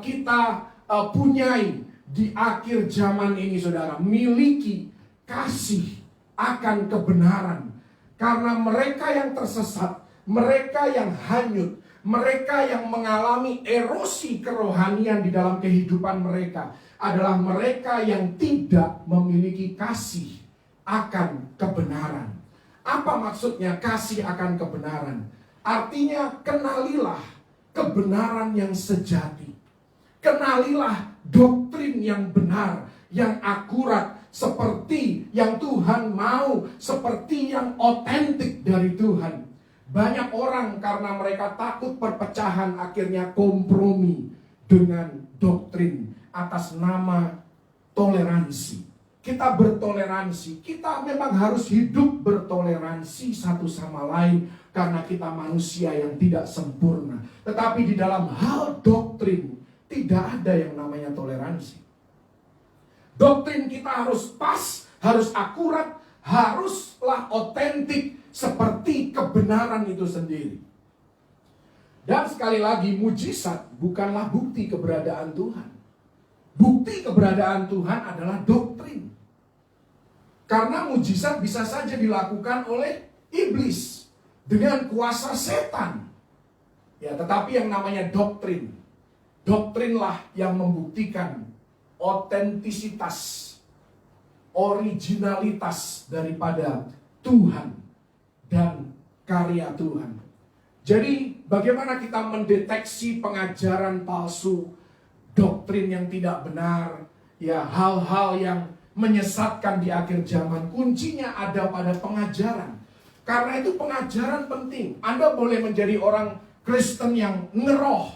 kita punyai di akhir zaman ini, saudara. Miliki kasih akan kebenaran. Karena mereka yang tersesat, mereka yang hanyut, mereka yang mengalami erosi kerohanian di dalam kehidupan mereka adalah mereka yang tidak memiliki kasih akan kebenaran. Apa maksudnya kasih akan kebenaran? Artinya kenalilah kebenaran yang sejati. Kenalilah doktrin yang benar, yang akurat, seperti yang Tuhan mau, seperti yang otentik dari Tuhan. Banyak orang karena mereka takut perpecahan akhirnya kompromi dengan doktrin atas nama toleransi. Kita bertoleransi, kita memang harus hidup bertoleransi satu sama lain karena kita manusia yang tidak sempurna. Tetapi di dalam hal doktrin tidak ada yang namanya toleransi. Doktrin kita harus pas, harus akurat, haruslah otentik seperti kebenaran itu sendiri. Dan sekali lagi, mujizat bukanlah bukti keberadaan Tuhan. Bukti keberadaan Tuhan adalah doktrin. Karena mujizat bisa saja dilakukan oleh iblis dengan kuasa setan. Ya, tetapi yang namanya doktrin, doktrinlah yang membuktikan otentisitas, originalitas daripada Tuhan dan karya Tuhan. Jadi bagaimana kita mendeteksi pengajaran palsu, doktrin yang tidak benar, ya hal-hal yang menyesatkan di akhir zaman? Kuncinya ada pada pengajaran. Karena itu pengajaran penting. Anda boleh menjadi orang Kristen yang ngeroh,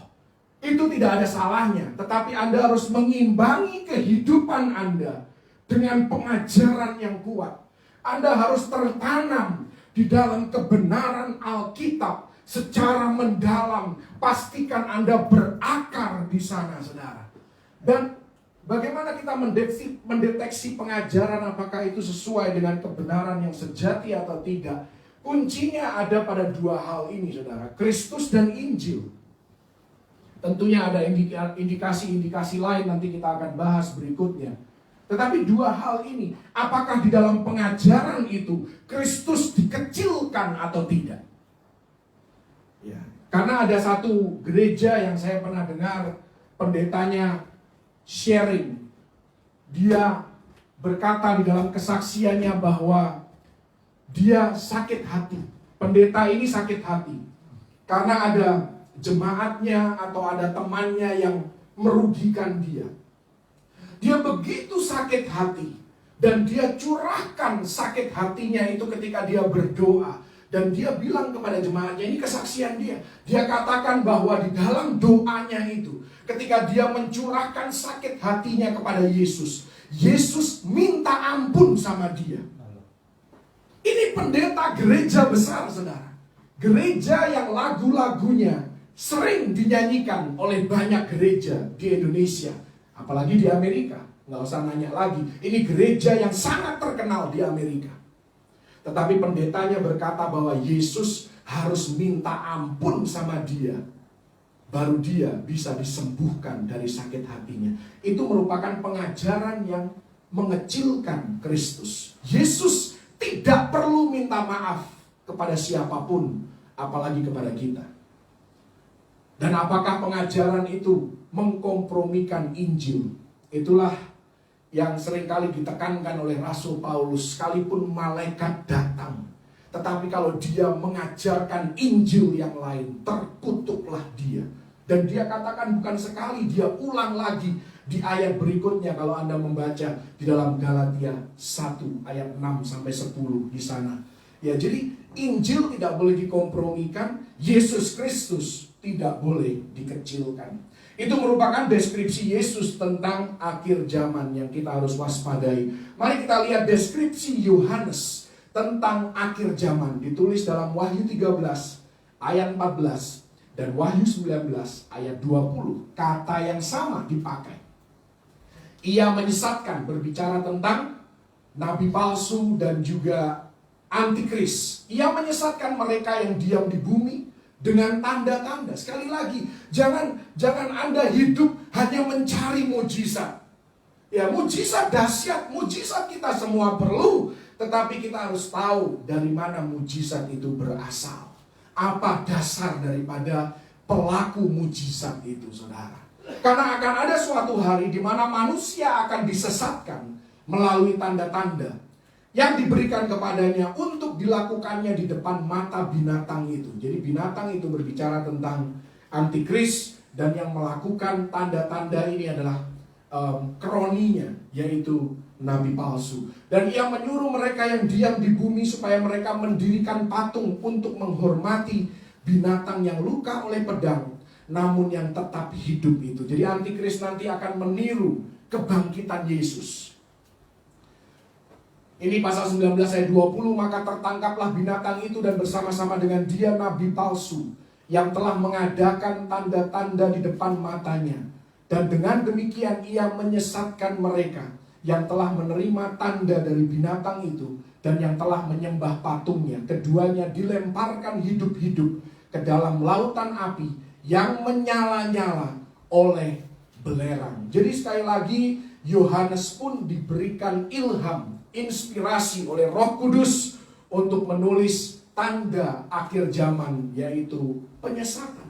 itu tidak ada salahnya. Tetapi Anda harus mengimbangi kehidupan Anda dengan pengajaran yang kuat. Anda harus tertanam di dalam kebenaran Alkitab secara mendalam. Pastikan Anda berakar di sana, saudara. Dan Bagaimana kita mendeteksi pengajaran apakah itu sesuai dengan kebenaran yang sejati atau tidak? Kuncinya ada pada dua hal ini, saudara. Kristus dan Injil. Tentunya ada indikasi-indikasi lain, nanti kita akan bahas berikutnya. Tetapi dua hal ini, apakah di dalam pengajaran itu Kristus dikecilkan atau tidak? Ya, karena ada satu gereja yang saya pernah dengar pendetanya sharing. Dia berkata di dalam kesaksiannya bahwa dia sakit hati. Pendeta ini sakit hati karena ada jemaatnya atau ada temannya yang merugikan dia. Dia begitu sakit hati dan dia curahkan sakit hatinya itu ketika dia berdoa. Dan dia bilang kepada jemaatnya, ini kesaksian dia. Dia katakan bahwa di dalam doanya itu, ketika dia mencurahkan sakit hatinya kepada Yesus, Yesus minta ampun sama dia. Ini pendeta gereja besar, saudara. Gereja yang lagu-lagunya sering dinyanyikan oleh banyak gereja di Indonesia. Apalagi di Amerika. Nggak usah nanya lagi. Ini gereja yang sangat terkenal di Amerika. Tetapi pendetanya berkata bahwa Yesus harus minta ampun sama dia. Baru dia bisa disembuhkan dari sakit hatinya. Itu merupakan pengajaran yang mengecilkan Kristus. Yesus tidak perlu minta maaf kepada siapapun, apalagi kepada kita. Dan apakah pengajaran itu mengkompromikan Injil? Itulah yang seringkali ditekankan oleh Rasul Paulus, sekalipun malaikat datang, tetapi kalau dia mengajarkan Injil yang lain, terkutuklah dia. Dan dia katakan bukan sekali, dia ulang lagi di ayat berikutnya kalau Anda membaca di dalam Galatia 1 ayat 6-10 di sana. Ya, jadi Injil tidak boleh dikompromikan, Yesus Kristus tidak boleh dikecilkan. Itu merupakan deskripsi Yesus tentang akhir zaman yang kita harus waspadai. Mari kita lihat deskripsi Yohanes tentang akhir zaman. Ditulis dalam Wahyu 13 ayat 14 dan Wahyu 19 ayat 20. Kata yang sama dipakai. Ia menyesatkan, berbicara tentang nabi palsu dan juga antikris. Ia menyesatkan mereka yang diam di bumi dengan tanda-tanda. Sekali lagi, jangan Anda hidup hanya mencari mujizat. Ya, mujizat dahsyat, mujizat kita semua perlu, tetapi kita harus tahu dari mana mujizat itu berasal. Apa dasar daripada pelaku mujizat itu, saudara? Karena akan ada suatu hari di mana manusia akan disesatkan melalui tanda-tanda yang diberikan kepadanya untuk dilakukannya di depan mata binatang itu. Jadi binatang itu berbicara tentang antikris, dan yang melakukan tanda-tanda ini adalah kroninya, yaitu nabi palsu. Dan ia menyuruh mereka yang diam di bumi supaya mereka mendirikan patung untuk menghormati binatang yang luka oleh pedang, namun yang tetap hidup itu. Jadi antikris nanti akan meniru kebangkitan Yesus. Ini pasal 19 ayat 20, maka tertangkaplah binatang itu dan bersama-sama dengan dia nabi palsu yang telah mengadakan tanda-tanda di depan matanya. Dan dengan demikian ia menyesatkan mereka yang telah menerima tanda dari binatang itu dan yang telah menyembah patungnya. Keduanya dilemparkan hidup-hidup ke dalam lautan api yang menyala-nyala oleh belerang. Jadi sekali lagi, Yohanes pun diberikan ilham, inspirasi oleh Roh Kudus untuk menulis tanda akhir zaman, yaitu penyesatan.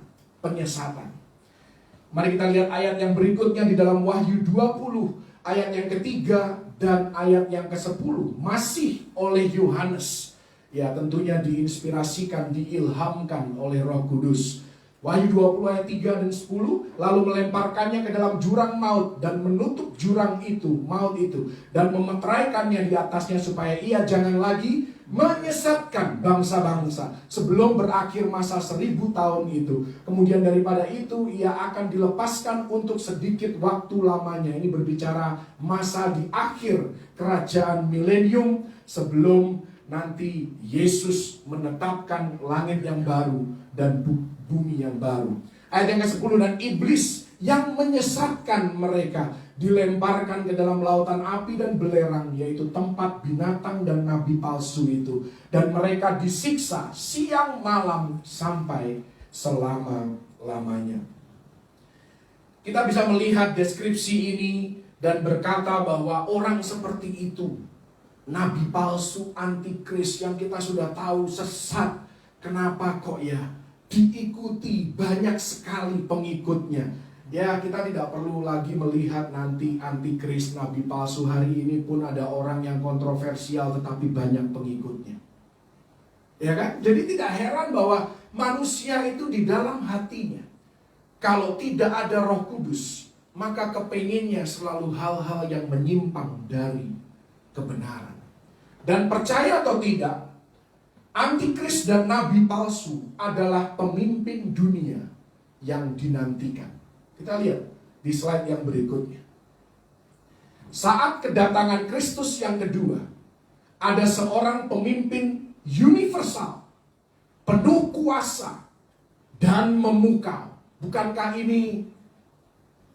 Mari kita lihat ayat yang berikutnya di dalam Wahyu 20 ayat yang ketiga dan ayat yang ke-10, masih oleh Yohanes. Ya, tentunya diinspirasikan, diilhamkan oleh Roh Kudus. Wahyu 20 ayat 3 dan 10, lalu melemparkannya ke dalam jurang maut dan menutup jurang itu, maut itu, dan memeteraikannya di atasnya supaya ia jangan lagi menyesatkan bangsa-bangsa sebelum berakhir masa 1000 tahun itu. Kemudian daripada itu ia akan dilepaskan untuk sedikit waktu lamanya. Ini berbicara masa di akhir kerajaan milenium sebelum nanti Yesus menetapkan langit yang baru dan bumi yang baru. Ayat yang ke-10, dan iblis yang menyesatkan mereka dilemparkan ke dalam lautan api dan belerang, yaitu tempat binatang dan nabi palsu itu. Dan mereka disiksa siang malam sampai selama-lamanya. Kita bisa melihat deskripsi ini dan berkata bahwa orang seperti itu, nabi palsu, antikris yang kita sudah tahu sesat, kenapa kok ya diikuti banyak sekali pengikutnya. Ya, kita tidak perlu lagi melihat nanti antikris, nabi palsu. Hari ini pun ada orang yang kontroversial tetapi banyak pengikutnya. Ya kan? Jadi tidak heran bahwa manusia itu di dalam hatinya, kalau tidak ada Roh Kudus, maka kepenginnya selalu hal-hal yang menyimpang dari kebenaran. Dan percaya atau tidak, antikris dan nabi palsu adalah pemimpin dunia yang dinantikan. Kita lihat di slide yang berikutnya. Saat kedatangan Kristus yang kedua, ada seorang pemimpin universal, penuh kuasa dan memukau. Bukankah ini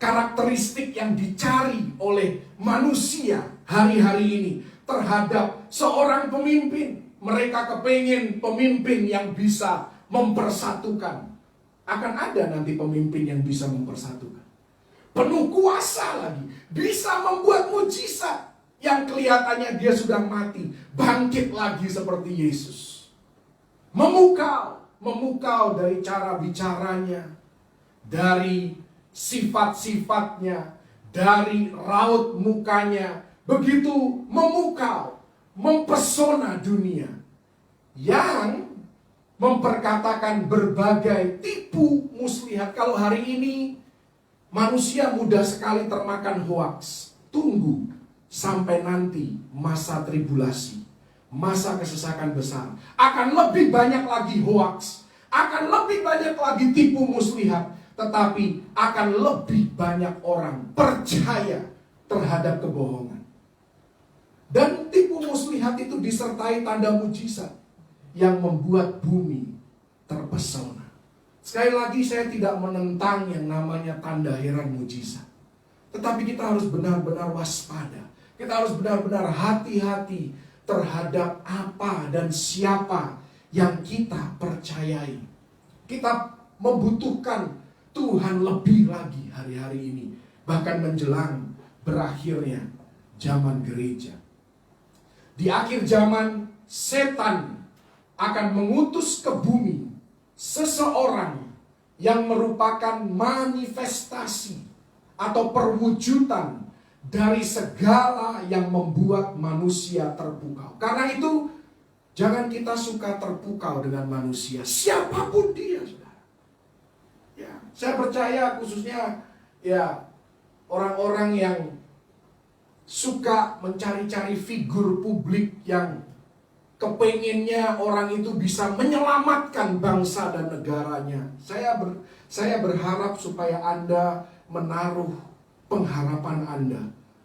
karakteristik yang dicari oleh manusia hari-hari ini terhadap seorang pemimpin? Mereka kepingin pemimpin yang bisa mempersatukan. Akan ada nanti pemimpin yang bisa mempersatukan. Penuh kuasa lagi. Bisa membuat mujizat. Yang kelihatannya dia sudah mati. Bangkit lagi seperti Yesus. Memukau. Memukau dari cara bicaranya. Dari sifat-sifatnya. Dari raut mukanya. Begitu memukau. Mempesona dunia. Yang memperkatakan berbagai tipu muslihat. Kalau hari ini manusia mudah sekali termakan hoaks. Tunggu sampai nanti masa tribulasi, masa kesesakan besar, akan lebih banyak lagi hoaks, akan lebih banyak lagi tipu muslihat, tetapi akan lebih banyak orang percaya terhadap kebohongan. Dan tipu muslihat itu disertai tanda mujizat yang membuat bumi terpesona. Sekali lagi saya tidak menentang yang namanya tanda heran mujizat. Tetapi kita harus benar-benar waspada. Kita harus benar-benar hati-hati terhadap apa dan siapa yang kita percayai. Kita membutuhkan Tuhan lebih lagi hari-hari ini. Bahkan menjelang berakhirnya zaman gereja. Di akhir zaman, setan akan mengutus ke bumi seseorang yang merupakan manifestasi atau perwujudan dari segala yang membuat manusia terpukau. Karena itu, jangan kita suka terpukau dengan manusia, siapapun dia, saudara. Ya, saya percaya khususnya ya orang-orang yang suka mencari-cari figur publik yang kepenginnya orang itu bisa menyelamatkan bangsa dan negaranya. Saya berharap supaya Anda menaruh pengharapan Anda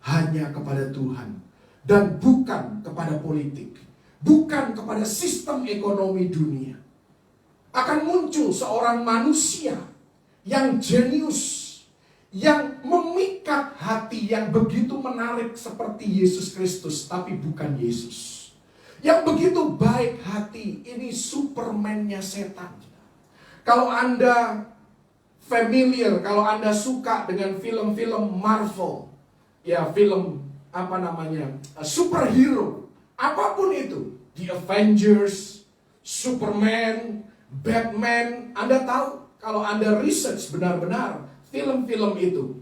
hanya kepada Tuhan. Dan bukan kepada politik. Bukan kepada sistem ekonomi dunia. Akan muncul seorang manusia yang jenius, yang memikat hati, yang begitu menarik seperti Yesus Kristus, tapi bukan Yesus. Yang begitu baik hati, ini Superman-nya setan. Kalau Anda familiar, kalau Anda suka dengan film-film Marvel, ya film superhero, apapun itu, The Avengers, Superman, Batman, Anda tahu, kalau Anda research benar-benar film-film itu,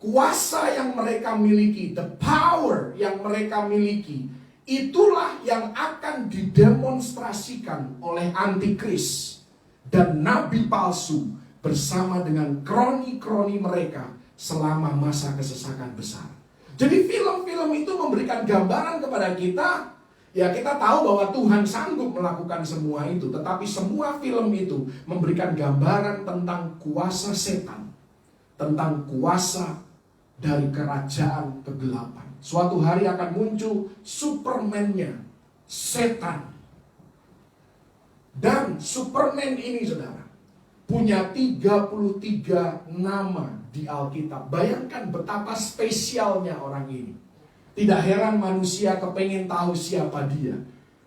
kuasa yang mereka miliki, the power yang mereka miliki, itulah yang akan didemonstrasikan oleh antikris dan nabi palsu bersama dengan kroni-kroni mereka selama masa kesesakan besar. Jadi film-film itu memberikan gambaran kepada kita, ya kita tahu bahwa Tuhan sanggup melakukan semua itu, tetapi semua film itu memberikan gambaran tentang kuasa setan, tentang kuasa dari kerajaan kegelapan. Suatu hari akan muncul Superman-nya, setan. Dan Superman ini, saudara, punya 33 nama di Alkitab. Bayangkan betapa spesialnya orang ini. Tidak heran manusia kepengen tahu siapa dia,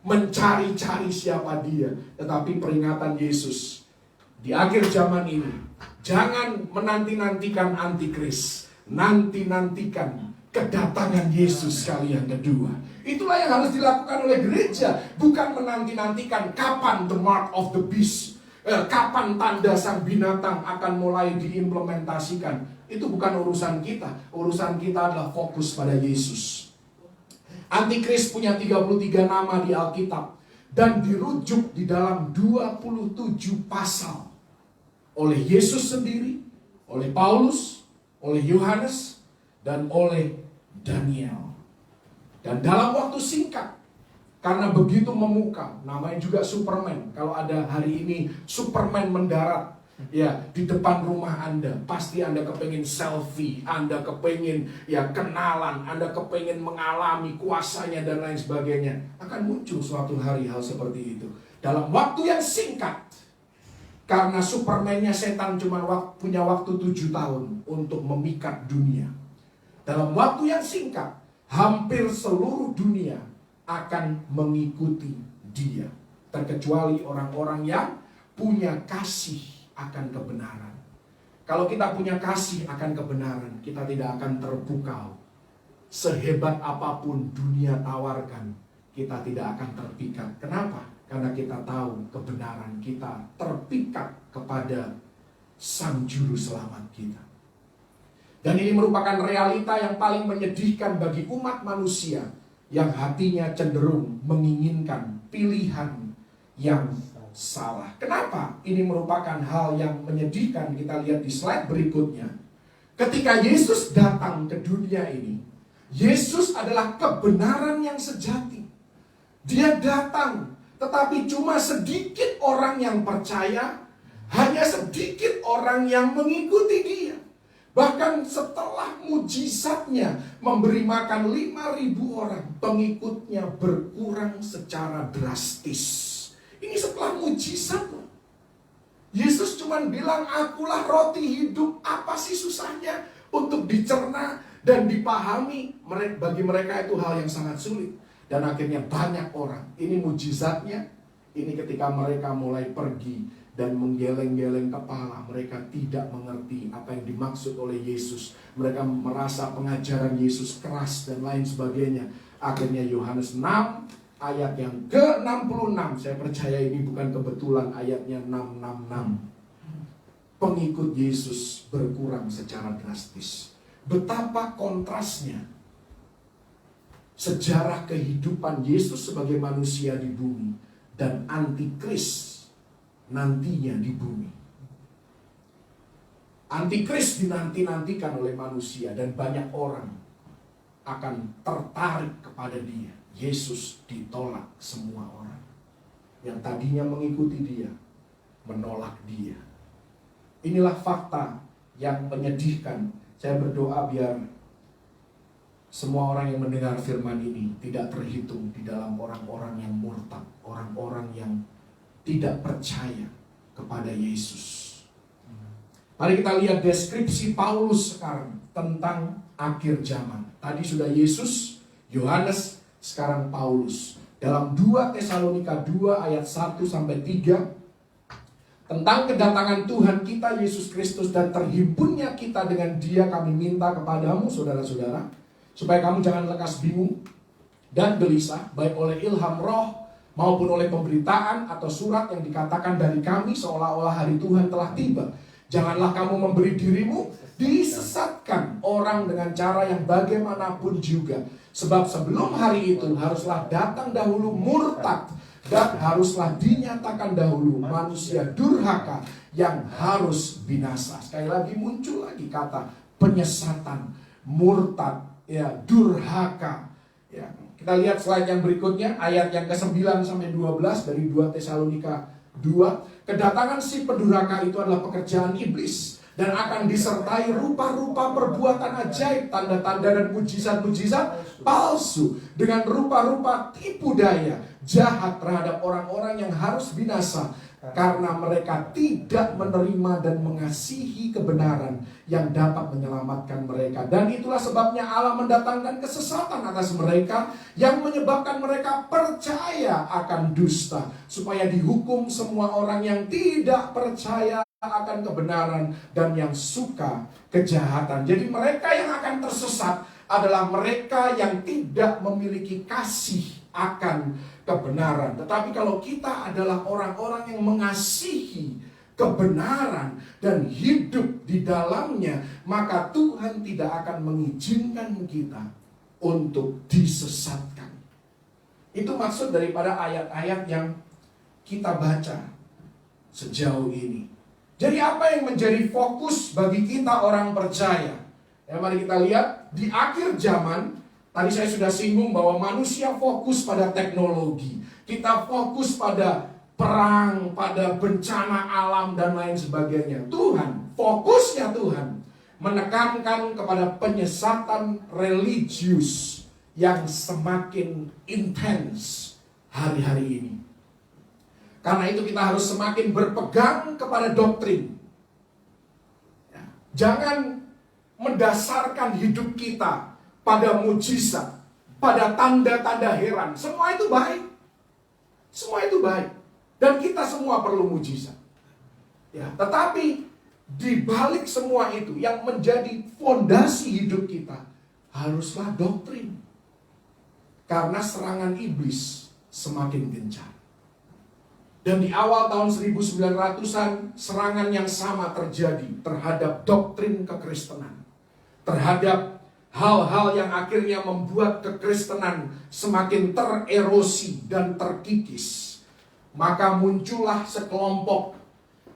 mencari-cari siapa dia. Tetapi peringatan Yesus di akhir zaman ini, jangan menanti-nantikan antikris, nanti-nantikan kedatangan Yesus kali yang kedua. Itulah yang harus dilakukan oleh gereja, bukan menanti-nantikan kapan the mark of the beast, kapan tanda sang binatang akan mulai diimplementasikan. Itu bukan urusan kita. Urusan kita adalah fokus pada Yesus. Antikris punya 33 nama di Alkitab dan dirujuk di dalam 27 pasal oleh Yesus sendiri, oleh Paulus, oleh Yohanes, dan oleh Daniel. Dan dalam waktu singkat, karena begitu memukau, namanya juga Superman. Kalau ada hari ini Superman mendarat ya di depan rumah Anda, pasti Anda kepengen selfie, Anda kepengen ya kenalan, Anda kepengen mengalami kuasanya dan lain sebagainya. Akan muncul suatu hari hal seperti itu dalam waktu yang singkat. Karena Superman-nya setan cuma punya waktu 7 tahun untuk memikat dunia. Dalam waktu yang singkat, hampir seluruh dunia akan mengikuti dia, terkecuali orang-orang yang punya kasih akan kebenaran. Kalau kita punya kasih akan kebenaran, kita tidak akan terpukau. Sehebat apapun dunia tawarkan, kita tidak akan terpikat. Kenapa? Karena kita tahu kebenaran, kita terpikat kepada Sang Juru Selamat kita. Dan ini merupakan realita yang paling menyedihkan bagi umat manusia yang hatinya cenderung menginginkan pilihan yang salah. Kenapa? Ini merupakan hal yang menyedihkan. Kita lihat di slide berikutnya. Ketika Yesus datang ke dunia ini, Yesus adalah kebenaran yang sejati. Dia datang, tetapi cuma sedikit orang yang percaya, hanya sedikit orang yang mengikuti dia. Bahkan setelah mujizatnya memberi makan 5.000 orang, pengikutnya berkurang secara drastis. Ini setelah mujizat. Yesus cuma bilang, akulah roti hidup. Apa sih susahnya untuk dicerna dan dipahami? Bagi mereka itu hal yang sangat sulit. Dan akhirnya banyak orang. Ini mujizatnya. Ini ketika mereka mulai pergi dan menggeleng-geleng kepala, mereka tidak mengerti apa yang dimaksud oleh Yesus. Mereka merasa pengajaran Yesus keras dan lain sebagainya. Akhirnya Yohanes 6 ayat yang ke-66, saya percaya ini bukan kebetulan ayatnya 666. Pengikut Yesus berkurang secara drastis. Betapa kontrasnya sejarah kehidupan Yesus sebagai manusia di bumi dan antikris nantinya di bumi. Antikris dinanti-nantikan oleh manusia dan banyak orang akan tertarik kepada dia. Yesus ditolak semua orang. Yang tadinya mengikuti dia, menolak dia. Inilah fakta yang menyedihkan. Saya berdoa biar semua orang yang mendengar firman ini tidak terhitung di dalam orang-orang yang murtad, orang-orang yang tidak percaya kepada Yesus. Mari kita lihat deskripsi Paulus sekarang tentang akhir zaman. Tadi sudah Yesus, Yohanes, sekarang Paulus. Dalam 2 Tesalonika 2 ayat 1-3 tentang kedatangan Tuhan kita Yesus Kristus dan terhimpunnya kita dengan Dia, kami minta kepadamu saudara-saudara, supaya kamu jangan lekas bingung dan gelisah, baik oleh ilham roh maupun oleh pemberitaan atau surat yang dikatakan dari kami seolah-olah hari Tuhan telah tiba. Janganlah kamu memberi dirimu disesatkan orang dengan cara yang bagaimanapun juga. Sebab sebelum hari itu haruslah datang dahulu murtad, dan haruslah dinyatakan dahulu manusia durhaka yang harus binasa. Sekali lagi muncul lagi kata penyesatan, murtad, ya, durhaka. Ya. Kita lihat slide yang berikutnya, ayat yang ke-9-12 dari 2 Tesalonika 2. Kedatangan si pendurhaka itu adalah pekerjaan iblis dan akan disertai rupa-rupa perbuatan ajaib, tanda-tanda dan mujizat-mujizat palsu dengan rupa-rupa tipu daya jahat terhadap orang-orang yang harus binasa, karena mereka tidak menerima dan mengasihi kebenaran yang dapat menyelamatkan mereka. Dan itulah sebabnya Allah mendatangkan kesesatan atas mereka yang menyebabkan mereka percaya akan dusta, supaya dihukum semua orang yang tidak percaya akan kebenaran dan yang suka kejahatan. Jadi mereka yang akan tersesat adalah mereka yang tidak memiliki kasih akan kebenaran. Tetapi kalau kita adalah orang-orang yang mengasihi kebenaran dan hidup di dalamnya, maka Tuhan tidak akan mengizinkan kita untuk disesatkan. Itu maksud daripada ayat-ayat yang kita baca sejauh ini. Jadi apa yang menjadi fokus bagi kita orang percaya? Ya, mari kita lihat di akhir zaman. Tadi saya sudah singgung bahwa manusia fokus pada teknologi. Kita fokus pada perang, pada bencana alam dan lain sebagainya. Fokusnya Tuhan menekankan kepada penyesatan religius yang semakin intens hari-hari ini. Karena itu kita harus semakin berpegang kepada doktrin. Jangan mendasarkan hidup kita pada mujizat, pada tanda-tanda heran. Semua itu baik. Semua itu baik. Dan kita semua perlu mujizat. Ya, tetapi di balik semua itu yang menjadi fondasi hidup kita haruslah doktrin. Karena serangan iblis semakin gencar. Dan di awal tahun 1900-an serangan yang sama terjadi terhadap doktrin kekristenan. Terhadap hal-hal yang akhirnya membuat kekristenan semakin tererosi dan terkikis. Maka muncullah sekelompok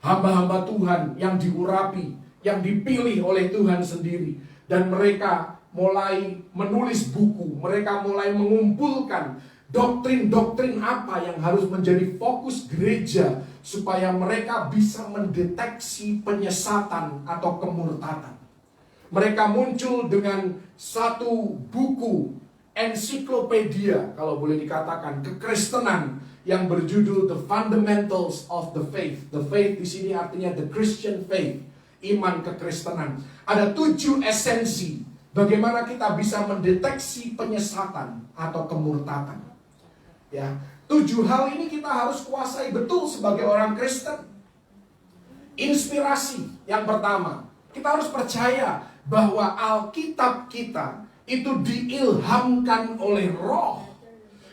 hamba-hamba Tuhan yang diurapi, yang dipilih oleh Tuhan sendiri. Dan mereka mulai menulis buku, mereka mulai mengumpulkan doktrin-doktrin apa yang harus menjadi fokus gereja supaya mereka bisa mendeteksi penyesatan atau kemurtadan. Mereka muncul dengan satu buku ensiklopedia, kalau boleh dikatakan, kekristenan yang berjudul The Fundamentals of the Faith. The faith di sini artinya the Christian faith, iman kekristenan. Ada 7 esensi bagaimana kita bisa mendeteksi penyesatan atau kemurtadan. Ya, 7 hal ini kita harus kuasai betul sebagai orang Kristen. Inspirasi yang pertama, kita harus percaya bahwa Alkitab kita itu diilhamkan oleh Roh.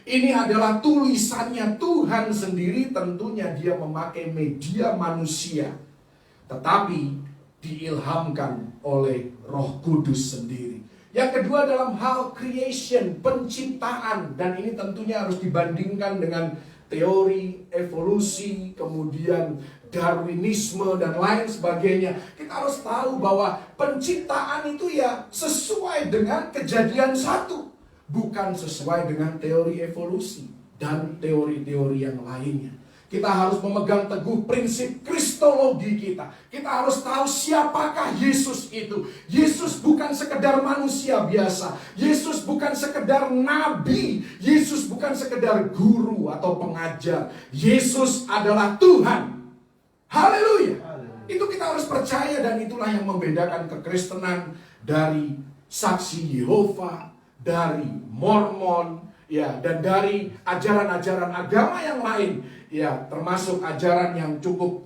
Ini adalah tulisannya Tuhan sendiri, tentunya dia memakai media manusia, tetapi diilhamkan oleh Roh Kudus sendiri. Yang kedua dalam hal creation, penciptaan. Dan ini tentunya harus dibandingkan dengan teori evolusi, kemudian Darwinisme dan lain sebagainya. Kita harus tahu bahwa penciptaan itu ya sesuai dengan kejadian 1, bukan sesuai dengan teori evolusi dan teori-teori yang lainnya. Kita harus memegang teguh prinsip kristologi kita. Kita harus tahu siapakah Yesus itu. Yesus bukan sekedar manusia biasa. Yesus bukan sekedar nabi. Yesus bukan sekedar guru atau pengajar. Yesus adalah Tuhan. Haleluya. Itu kita harus percaya, dan itulah yang membedakan kekristenan dari Saksi Yehova, dari Mormon, ya, dan dari ajaran-ajaran agama yang lain. Ya, termasuk ajaran yang cukup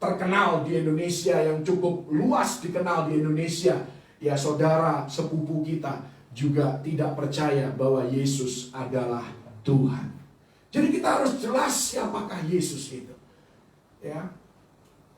terkenal di Indonesia, yang cukup luas dikenal di Indonesia. Ya, saudara sepupu kita juga tidak percaya bahwa Yesus adalah Tuhan. Jadi kita harus jelas siapakah Yesus itu. Ya.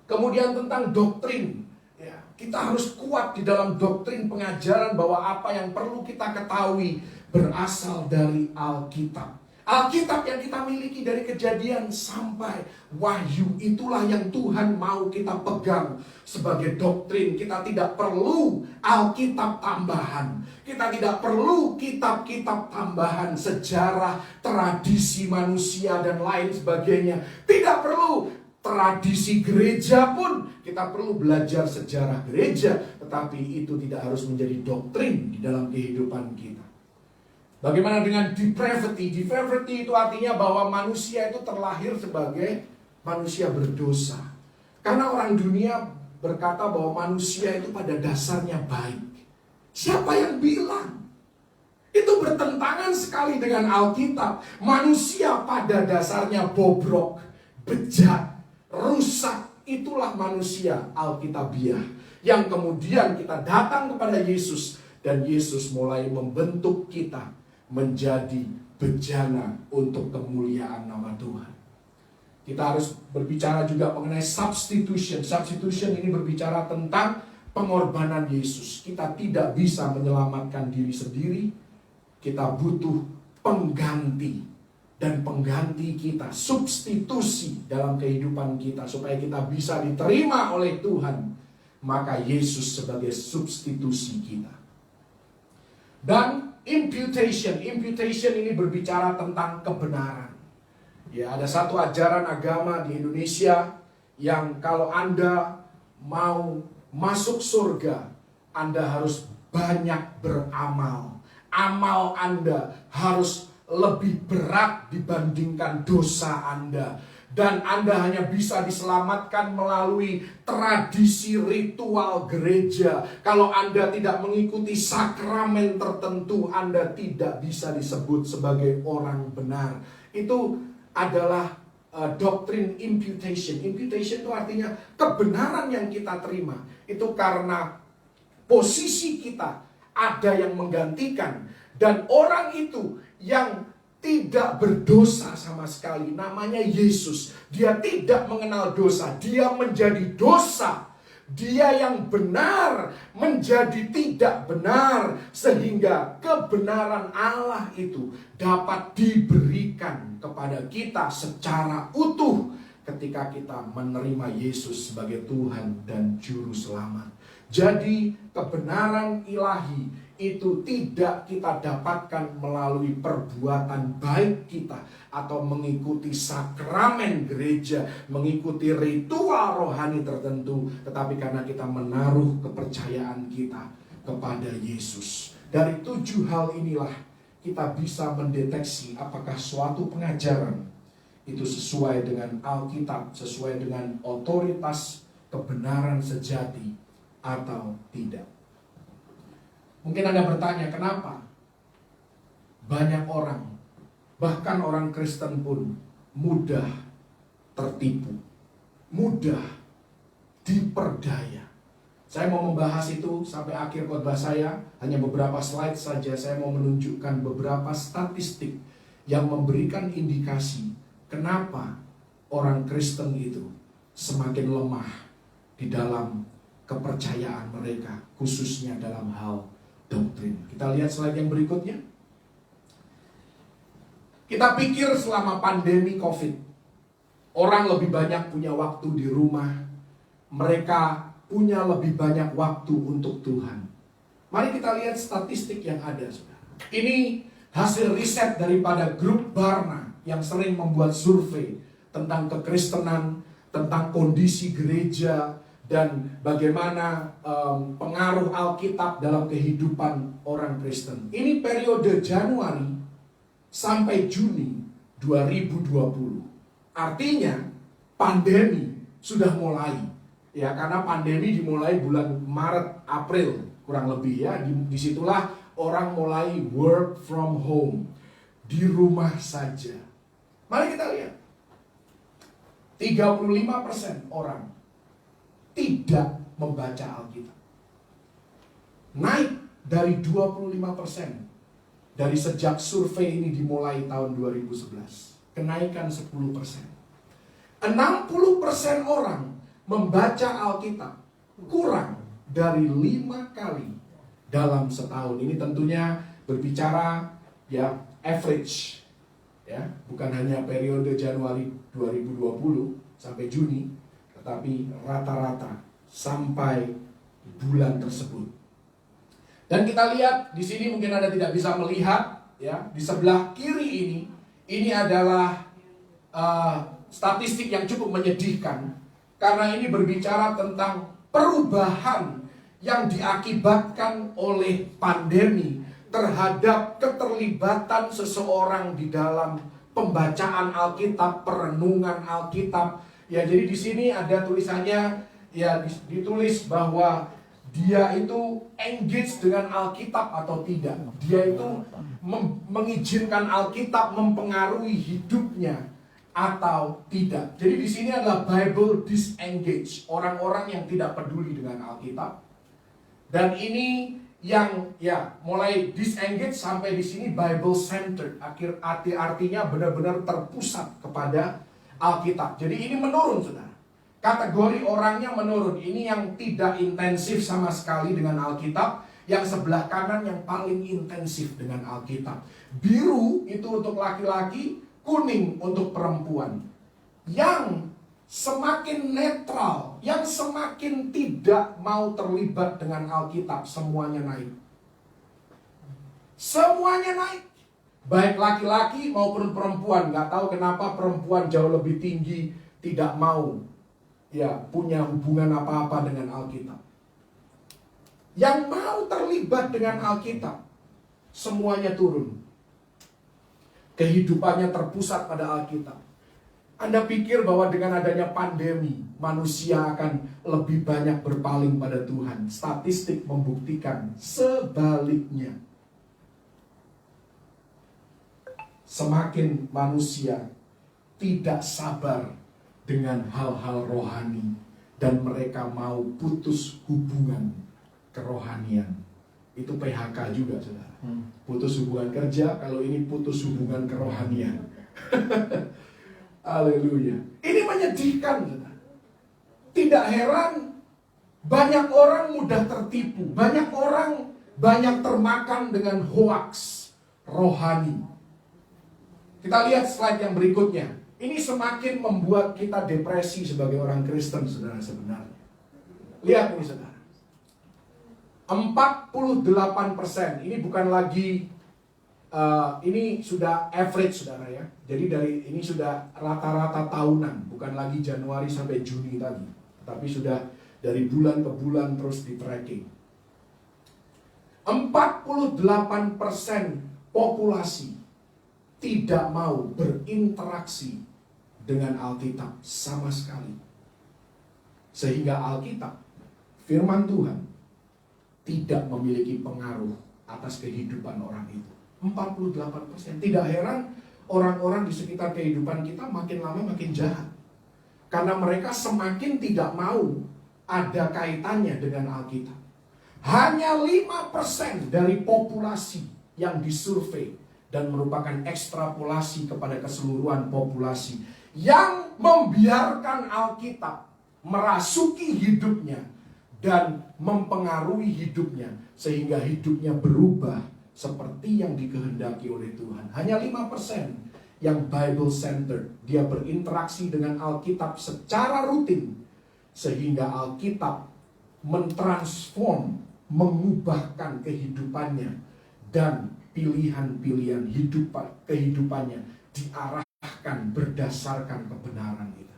Kemudian tentang doktrin. Ya, kita harus kuat di dalam doktrin pengajaran bahwa apa yang perlu kita ketahui berasal dari Alkitab. Alkitab yang kita miliki dari Kejadian sampai Wahyu, itulah yang Tuhan mau kita pegang sebagai doktrin. Kita tidak perlu Alkitab tambahan. Kita tidak perlu kitab-kitab tambahan, sejarah, tradisi manusia dan lain sebagainya. Tidak perlu tradisi gereja pun. Kita perlu belajar sejarah gereja, tetapi itu tidak harus menjadi doktrin di dalam kehidupan kita. Bagaimana dengan depravity? Depravity itu artinya bahwa manusia itu terlahir sebagai manusia berdosa? Karena orang dunia berkata bahwa manusia itu pada dasarnya baik. Siapa yang bilang? Itu bertentangan sekali dengan Alkitab. Manusia pada dasarnya bobrok, bejat, rusak. Itulah manusia Alkitabiah. Yang kemudian kita datang kepada Yesus. Dan Yesus mulai membentuk kita menjadi bejana untuk kemuliaan nama Tuhan. Kita harus berbicara juga mengenai substitution. Substitution ini berbicara tentang pengorbanan Yesus. Kita tidak bisa menyelamatkan diri sendiri. Kita butuh pengganti. Dan pengganti kita, substitusi dalam kehidupan kita. Supaya kita bisa diterima oleh Tuhan. Maka Yesus sebagai substitusi kita. Dan imputation. Imputation ini berbicara tentang kebenaran. Ya, ada satu ajaran agama di Indonesia yang kalau Anda mau masuk surga, Anda harus banyak beramal. Amal Anda harus lebih berat dibandingkan dosa Anda. Dan Anda hanya bisa diselamatkan melalui tradisi ritual gereja. Kalau Anda tidak mengikuti sakramen tertentu, Anda tidak bisa disebut sebagai orang benar. Itu adalah doktrin imputation. Imputation itu artinya kebenaran yang kita terima. Itu karena posisi kita ada yang menggantikan. Dan orang itu yang tidak berdosa sama sekali, namanya Yesus. Dia tidak mengenal dosa, dia menjadi dosa. Dia yang benar menjadi tidak benar, sehingga kebenaran Allah itu dapat diberikan kepada kita secara utuh ketika kita menerima Yesus sebagai Tuhan dan Juru Selamat. Jadi kebenaran ilahi itu tidak kita dapatkan melalui perbuatan baik kita atau mengikuti sakramen gereja, mengikuti ritual rohani tertentu, tetapi karena kita menaruh kepercayaan kita kepada Yesus. Dari 7 hal inilah kita bisa mendeteksi apakah suatu pengajaran itu sesuai dengan Alkitab, sesuai dengan otoritas kebenaran sejati atau tidak. Mungkin Anda bertanya, kenapa banyak orang, bahkan orang Kristen pun mudah tertipu, mudah diperdaya. Saya mau membahas itu sampai akhir khotbah saya, hanya beberapa slide saja. Saya mau menunjukkan beberapa statistik yang memberikan indikasi kenapa orang Kristen itu semakin lemah di dalam kepercayaan mereka, khususnya dalam hal doktrin. Kita lihat slide yang berikutnya. Kita pikir selama pandemi COVID, orang lebih banyak punya waktu di rumah. Mereka punya lebih banyak waktu untuk Tuhan. Mari kita lihat statistik yang ada, saudara. Ini hasil riset daripada grup Barna yang sering membuat survei tentang kekristenan, tentang kondisi gereja, dan bagaimana pengaruh Alkitab dalam kehidupan orang Kristen. Ini periode Januari sampai Juni 2020. Artinya pandemi sudah mulai. Ya, karena pandemi dimulai bulan Maret, April kurang lebih ya. Disitulah orang mulai work from home. Di rumah saja. Mari kita lihat. 35% orang tidak membaca Alkitab. Naik dari 25% dari sejak survei ini dimulai tahun 2011. Kenaikan 10%. 60% orang membaca Alkitab kurang dari 5 kali dalam setahun. Ini tentunya berbicara ya average. Ya, bukan hanya periode Januari 2020 sampai Juni, tetapi rata-rata sampai bulan tersebut. Dan kita lihat di sini mungkin Anda tidak bisa melihat ya, di sebelah kiri ini adalah statistik yang cukup menyedihkan karena ini berbicara tentang perubahan yang diakibatkan oleh pandemi terhadap keterlibatan seseorang di dalam pembacaan Alkitab, perenungan Alkitab, Ya, jadi di sini ada tulisannya, ya ditulis bahwa dia itu engage dengan Alkitab atau tidak. Dia itu mengizinkan Alkitab mempengaruhi hidupnya atau tidak. Jadi di sini adalah Bible disengage, orang-orang yang tidak peduli dengan Alkitab. Dan ini yang ya mulai disengage sampai di sini Bible centered. Artinya benar-benar terpusat kepada Alkitab. Jadi ini menurun, saudara. Kategori orangnya menurun. Ini yang tidak intensif sama sekali dengan Alkitab. Yang sebelah kanan yang paling intensif dengan Alkitab. Biru itu untuk laki-laki, kuning untuk perempuan. Yang semakin netral, yang semakin tidak mau terlibat dengan Alkitab, semuanya naik. Semuanya naik. Baik laki-laki maupun perempuan. Gak tahu kenapa perempuan jauh lebih tinggi tidak mau ya punya hubungan apa-apa dengan Alkitab. Yang mau terlibat dengan Alkitab, semuanya turun. Kehidupannya terpusat pada Alkitab. Anda pikir bahwa dengan adanya pandemi, manusia akan lebih banyak berpaling pada Tuhan? Statistik membuktikan sebaliknya. Semakin manusia tidak sabar dengan hal-hal rohani, dan mereka mau putus hubungan kerohanian. Itu PHK juga, saudara. Putus hubungan kerja, kalau ini putus hubungan kerohanian. Haleluya. Ini menyedihkan, saudara. Tidak heran banyak orang mudah tertipu, banyak orang banyak termakan dengan hoaks rohani. Kita lihat slide yang berikutnya. Ini semakin membuat kita depresi sebagai orang Kristen, saudara, sebenarnya. Lihat ini, saudara. 48%. Ini bukan lagi, ini sudah average, saudara ya. Jadi dari ini sudah rata-rata tahunan, bukan lagi Januari sampai Juni tadi. Tapi sudah dari bulan ke bulan terus di tracking. 48% populasi tidak mau berinteraksi dengan Alkitab sama sekali. Sehingga Alkitab, firman Tuhan, tidak memiliki pengaruh atas kehidupan orang itu. 48%. Tidak heran orang-orang di sekitar kehidupan kita makin lama makin jahat. Karena mereka semakin tidak mau ada kaitannya dengan Alkitab. Hanya 5% dari populasi yang disurvei dan merupakan ekstrapolasi kepada keseluruhan populasi yang membiarkan Alkitab merasuki hidupnya dan mempengaruhi hidupnya sehingga hidupnya berubah seperti yang dikehendaki oleh Tuhan. Hanya 5% yang Bible centered. Dia berinteraksi dengan Alkitab secara rutin sehingga Alkitab mentransform, mengubahkan kehidupannya dan pilihan-pilihan kehidupannya diarahkan berdasarkan kebenaran itu.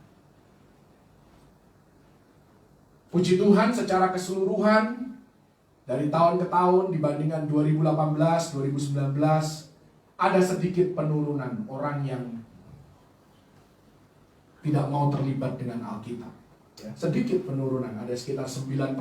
Puji Tuhan, secara keseluruhan dari tahun ke tahun dibandingkan 2018, 2019 ada sedikit penurunan orang yang tidak mau terlibat dengan Alkitab. Ya, sedikit penurunan, ada sekitar 9%.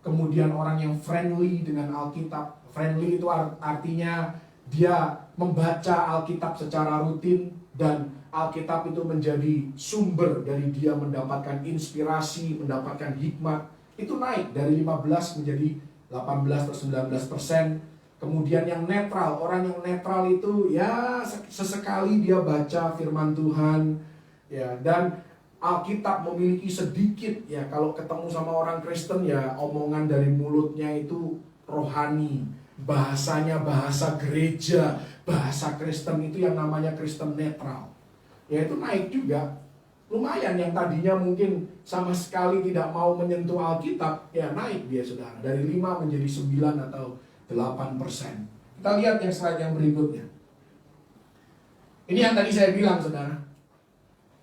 Kemudian orang yang friendly dengan Alkitab. Friendly itu artinya dia membaca Alkitab secara rutin dan Alkitab itu menjadi sumber dari dia mendapatkan inspirasi, mendapatkan hikmat. Itu naik dari 15 menjadi 18 atau 19%. Kemudian yang netral, orang yang netral itu ya sesekali dia baca firman Tuhan, ya, dan Alkitab memiliki sedikit, ya, kalau ketemu sama orang Kristen ya omongan dari mulutnya itu rohani, bahasanya bahasa gereja, bahasa Kristen, itu yang namanya Kristen netral. Ya itu naik juga. Lumayan, yang tadinya mungkin sama sekali tidak mau menyentuh Alkitab, ya naik dia, saudara. Dari 5 menjadi 9 atau 8%. Kita lihat yang slide yang berikutnya. Ini yang tadi saya bilang, saudara.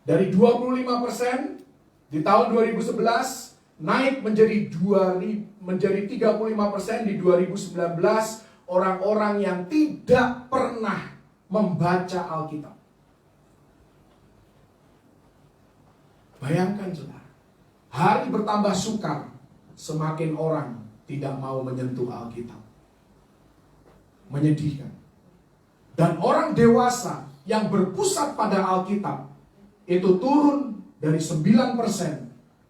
Dari 25% di tahun 2011 naik menjadi 35% di 2019, orang-orang yang tidak pernah membaca Alkitab. Bayangkan saudara, hari bertambah sukar, semakin orang tidak mau menyentuh Alkitab. Menyedihkan. Dan orang dewasa yang berpusat pada Alkitab itu turun dari 9%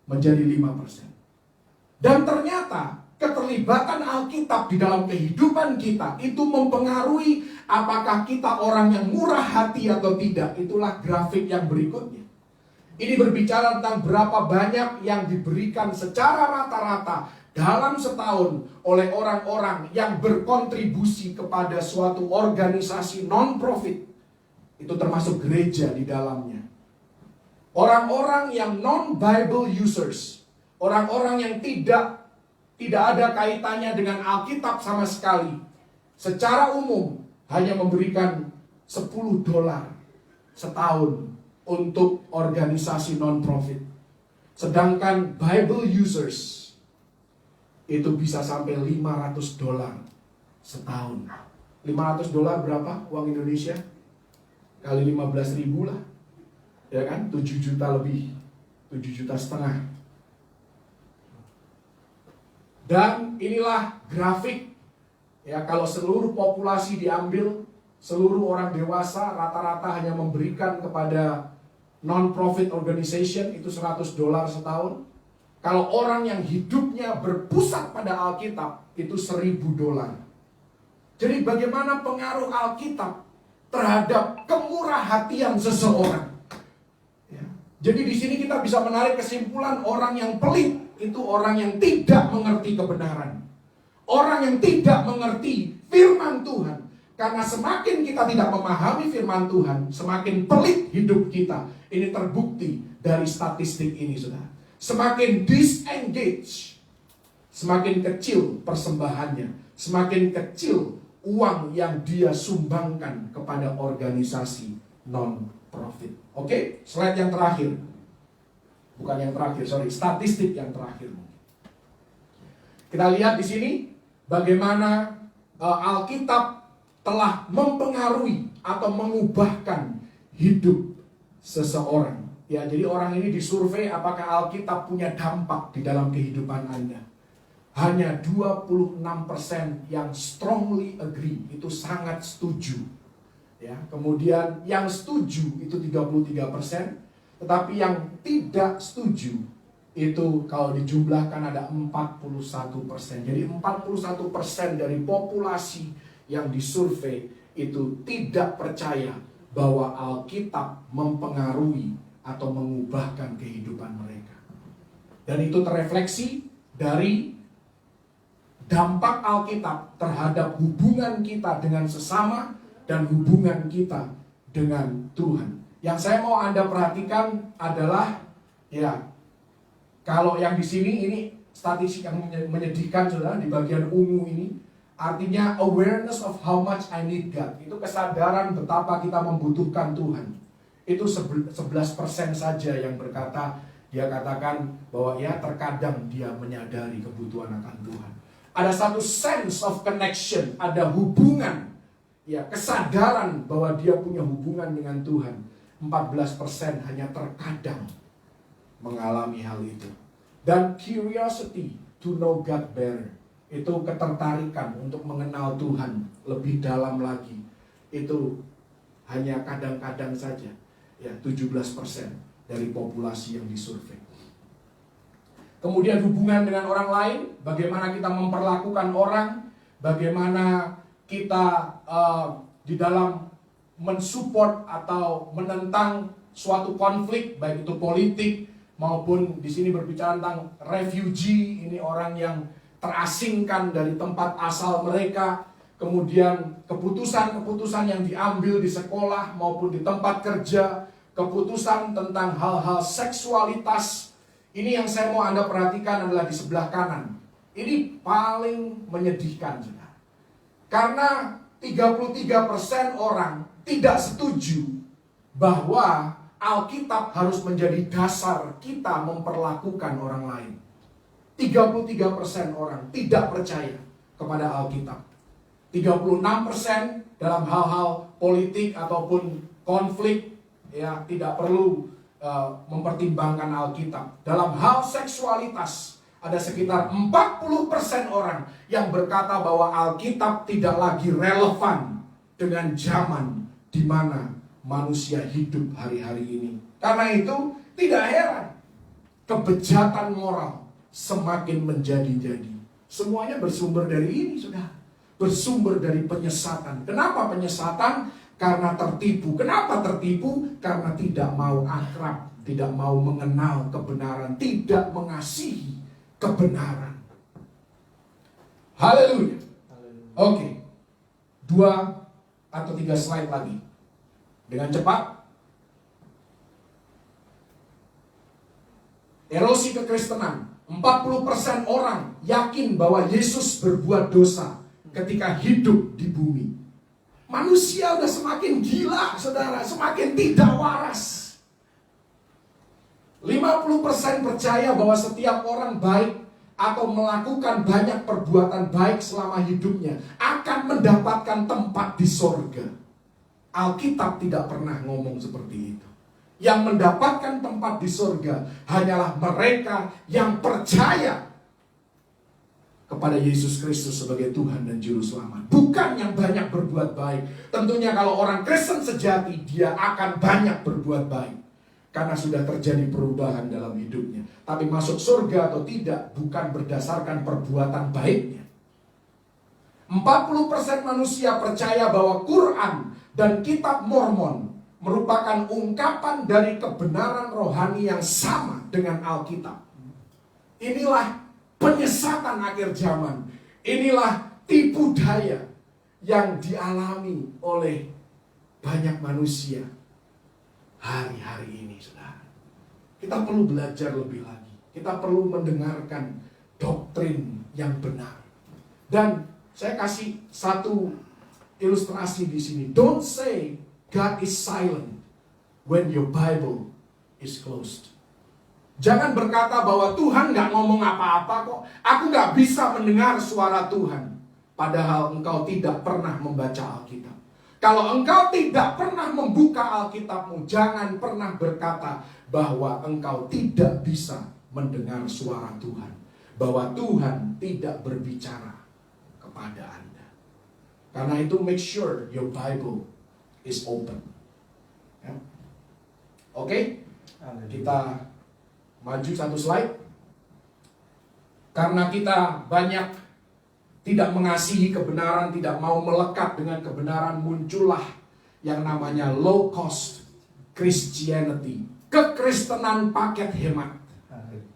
menjadi 5%. Dan ternyata keterlibatan Alkitab di dalam kehidupan kita itu mempengaruhi apakah kita orang yang murah hati atau tidak. Itulah grafik yang berikutnya. Ini berbicara tentang berapa banyak yang diberikan secara rata-rata dalam setahun oleh orang-orang yang berkontribusi kepada suatu organisasi non-profit. Itu termasuk gereja di dalamnya. Orang-orang yang non-Bible users, orang-orang yang tidak ada kaitannya dengan Alkitab sama sekali, secara umum hanya memberikan $10 setahun untuk organisasi non-profit. Sedangkan Bible users itu bisa sampai $500 setahun. $500 berapa uang Indonesia? Kali 15.000 lah. Ya kan? 7 juta lebih. 7,5 juta. Dan inilah grafik. Ya, kalau seluruh populasi diambil, seluruh orang dewasa rata-rata hanya memberikan kepada non-profit organization itu $100 setahun. Kalau orang yang hidupnya berpusat pada Alkitab itu $1.000. Jadi bagaimana pengaruh Alkitab terhadap kemurahhatian seseorang? Ya. Jadi di sini kita bisa menarik kesimpulan orang yang pelit itu orang yang tidak mengerti kebenaran. Orang yang tidak mengerti firman Tuhan. Karena semakin kita tidak memahami firman Tuhan, semakin pelit hidup kita. Ini terbukti dari statistik ini, saudara. Semakin disengage, semakin kecil persembahannya, semakin kecil uang yang dia sumbangkan kepada organisasi non-profit. Oke, slide yang terakhir. Bukan yang terakhir, statistik yang terakhir. Kita lihat di sini bagaimana Alkitab telah mempengaruhi atau mengubahkan hidup seseorang. Ya, jadi orang ini disurvei apakah Alkitab punya dampak di dalam kehidupan Anda. Hanya 26% yang strongly agree, itu sangat setuju. Ya, kemudian yang setuju itu 33%, tetapi yang tidak setuju itu kalau dijumlahkan ada 41%. Jadi 41% dari populasi yang disurvei itu tidak percaya bahwa Alkitab mempengaruhi atau mengubahkan kehidupan mereka. Dan itu terefleksi dari dampak Alkitab terhadap hubungan kita dengan sesama dan hubungan kita dengan Tuhan. Yang saya mau Anda perhatikan adalah, ya, kalau yang di sini ini statistik yang menyedihkan, saudara, di bagian ungu ini, artinya awareness of how much I need God. Itu kesadaran betapa kita membutuhkan Tuhan. Itu 11% saja yang berkata, dia katakan bahwa ya terkadang dia menyadari kebutuhan akan Tuhan. Ada satu sense of connection, ada hubungan, ya, kesadaran bahwa dia punya hubungan dengan Tuhan. 14% hanya terkadang mengalami hal itu. Dan curiosity to know God better, itu ketertarikan untuk mengenal Tuhan lebih dalam lagi, itu hanya kadang-kadang saja. Ya, 17% dari populasi yang disurvei. Kemudian hubungan dengan orang lain, bagaimana kita memperlakukan orang, bagaimana kita di dalam mensupport atau menentang suatu konflik, baik itu politik maupun di sini berbicara tentang refugee, ini orang yang terasingkan dari tempat asal mereka. Kemudian keputusan-keputusan yang diambil di sekolah maupun di tempat kerja, keputusan tentang hal-hal seksualitas. Ini yang saya mau Anda perhatikan adalah di sebelah kanan. Ini paling menyedihkan, saudara. Karena 33% orang tidak setuju bahwa Alkitab harus menjadi dasar kita memperlakukan orang lain. 33% orang tidak percaya kepada Alkitab. 36% dalam hal-hal politik ataupun konflik, ya, tidak perlu mempertimbangkan Alkitab. Dalam hal seksualitas, ada sekitar 40% orang yang berkata bahwa Alkitab tidak lagi relevan dengan zaman di mana manusia hidup hari-hari ini. Karena itu tidak heran kebejatan moral semakin menjadi-jadi. Semuanya bersumber dari ini, saudara. Bersumber dari penyesatan. Kenapa penyesatan? Karena tertipu. Kenapa tertipu? Karena tidak mau akrab, tidak mau mengenal kebenaran, tidak mengasihi kebenaran. Haleluya. Oke. 2 atau 3 slide lagi. Dengan cepat. Erosi kekristenan. 40% orang yakin bahwa Yesus berbuat dosa ketika hidup di bumi. Manusia udah semakin gila, saudara, semakin tidak waras. 50% percaya bahwa setiap orang baik atau melakukan banyak perbuatan baik selama hidupnya akan mendapatkan tempat di sorga. Alkitab tidak pernah ngomong seperti itu. Yang mendapatkan tempat di sorga hanyalah mereka yang percaya kepada Yesus Kristus sebagai Tuhan dan Juru Selamat. Bukan yang banyak berbuat baik. Tentunya kalau orang Kristen sejati, dia akan banyak berbuat baik. Karena sudah terjadi perubahan dalam hidupnya. Tapi masuk surga atau tidak bukan berdasarkan perbuatan baiknya. 40% manusia percaya bahwa Quran dan Kitab Mormon merupakan ungkapan dari kebenaran rohani yang sama dengan Alkitab. Inilah penyesatan akhir zaman. Inilah tipu daya yang dialami oleh banyak manusia hari-hari ini, saudara. Kita perlu belajar lebih lagi. Kita perlu mendengarkan doktrin yang benar. Dan saya kasih satu ilustrasi di sini. Don't say God is silent when your Bible is closed. Jangan berkata bahwa Tuhan gak ngomong apa-apa kok. Aku gak bisa mendengar suara Tuhan. Padahal engkau tidak pernah membaca Alkitab. Kalau engkau tidak pernah membuka Alkitabmu, jangan pernah berkata bahwa engkau tidak bisa mendengar suara Tuhan. Bahwa Tuhan tidak berbicara kepada Anda. Karena itu make sure your Bible is open. Ya. Oke? Kita maju satu slide. Karena kita banyak tidak mengasihi kebenaran, tidak mau melekat dengan kebenaran, muncullah yang namanya low cost Christianity. Kekristenan paket hemat.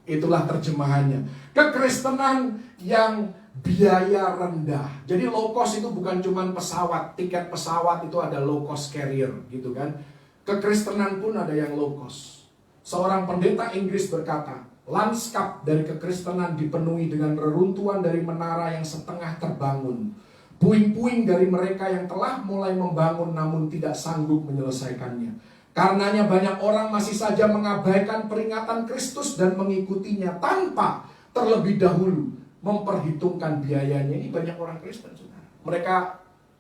Itulah terjemahannya. Kekristenan yang biaya rendah. Jadi low cost itu bukan cuma pesawat. Tiket pesawat itu ada low cost carrier gitu kan. Kekristenan pun ada yang low cost. Seorang pendeta Inggris berkata, lanskap dari kekristenan dipenuhi dengan reruntuhan dari menara yang setengah terbangun. Puing-puing dari mereka yang telah mulai membangun namun tidak sanggup menyelesaikannya. Karenanya banyak orang masih saja mengabaikan peringatan Kristus dan mengikutinya tanpa terlebih dahulu memperhitungkan biayanya. Ini banyak orang Kristen, saudara. Mereka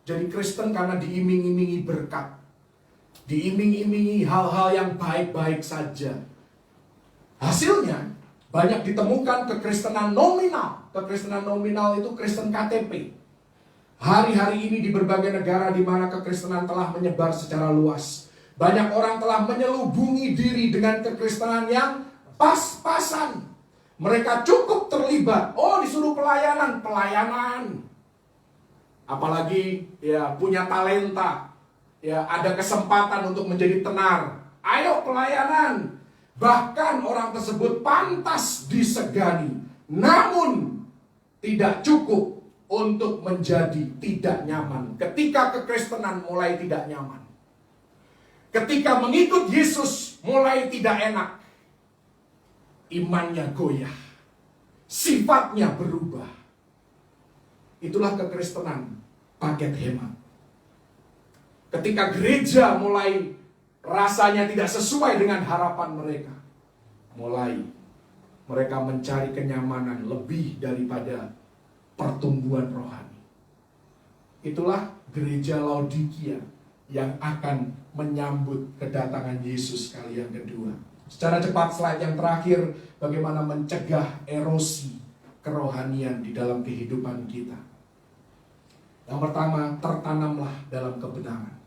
jadi Kristen karena diiming-imingi berkat. Diiming-imingi hal-hal yang baik-baik saja. Hasilnya banyak ditemukan kekristenan nominal. Kekristenan nominal itu Kristen KTP. Hari-hari ini di berbagai negara di mana kekristenan telah menyebar secara luas. Banyak orang telah menyelubungi diri dengan kekristenan yang pas-pasan. Mereka cukup terlibat. Oh, disuruh pelayanan. Apalagi ya punya talenta. Ya ada kesempatan untuk menjadi tenar. Ayo pelayanan. Bahkan orang tersebut pantas disegani. Namun tidak cukup untuk menjadi tidak nyaman. Ketika kekristenan mulai tidak nyaman. Ketika mengikut Yesus mulai tidak enak. Imannya goyah. Sifatnya berubah. Itulah kekristenan paket hemat. Ketika gereja mulai rasanya tidak sesuai dengan harapan mereka. Mulai mereka mencari kenyamanan lebih daripada pertumbuhan rohani. Itulah gereja Laodikia yang akan menyambut kedatangan Yesus kali yang kedua. Secara cepat slide yang terakhir, bagaimana mencegah erosi kerohanian di dalam kehidupan kita. Yang pertama, tertanamlah dalam kebenaran.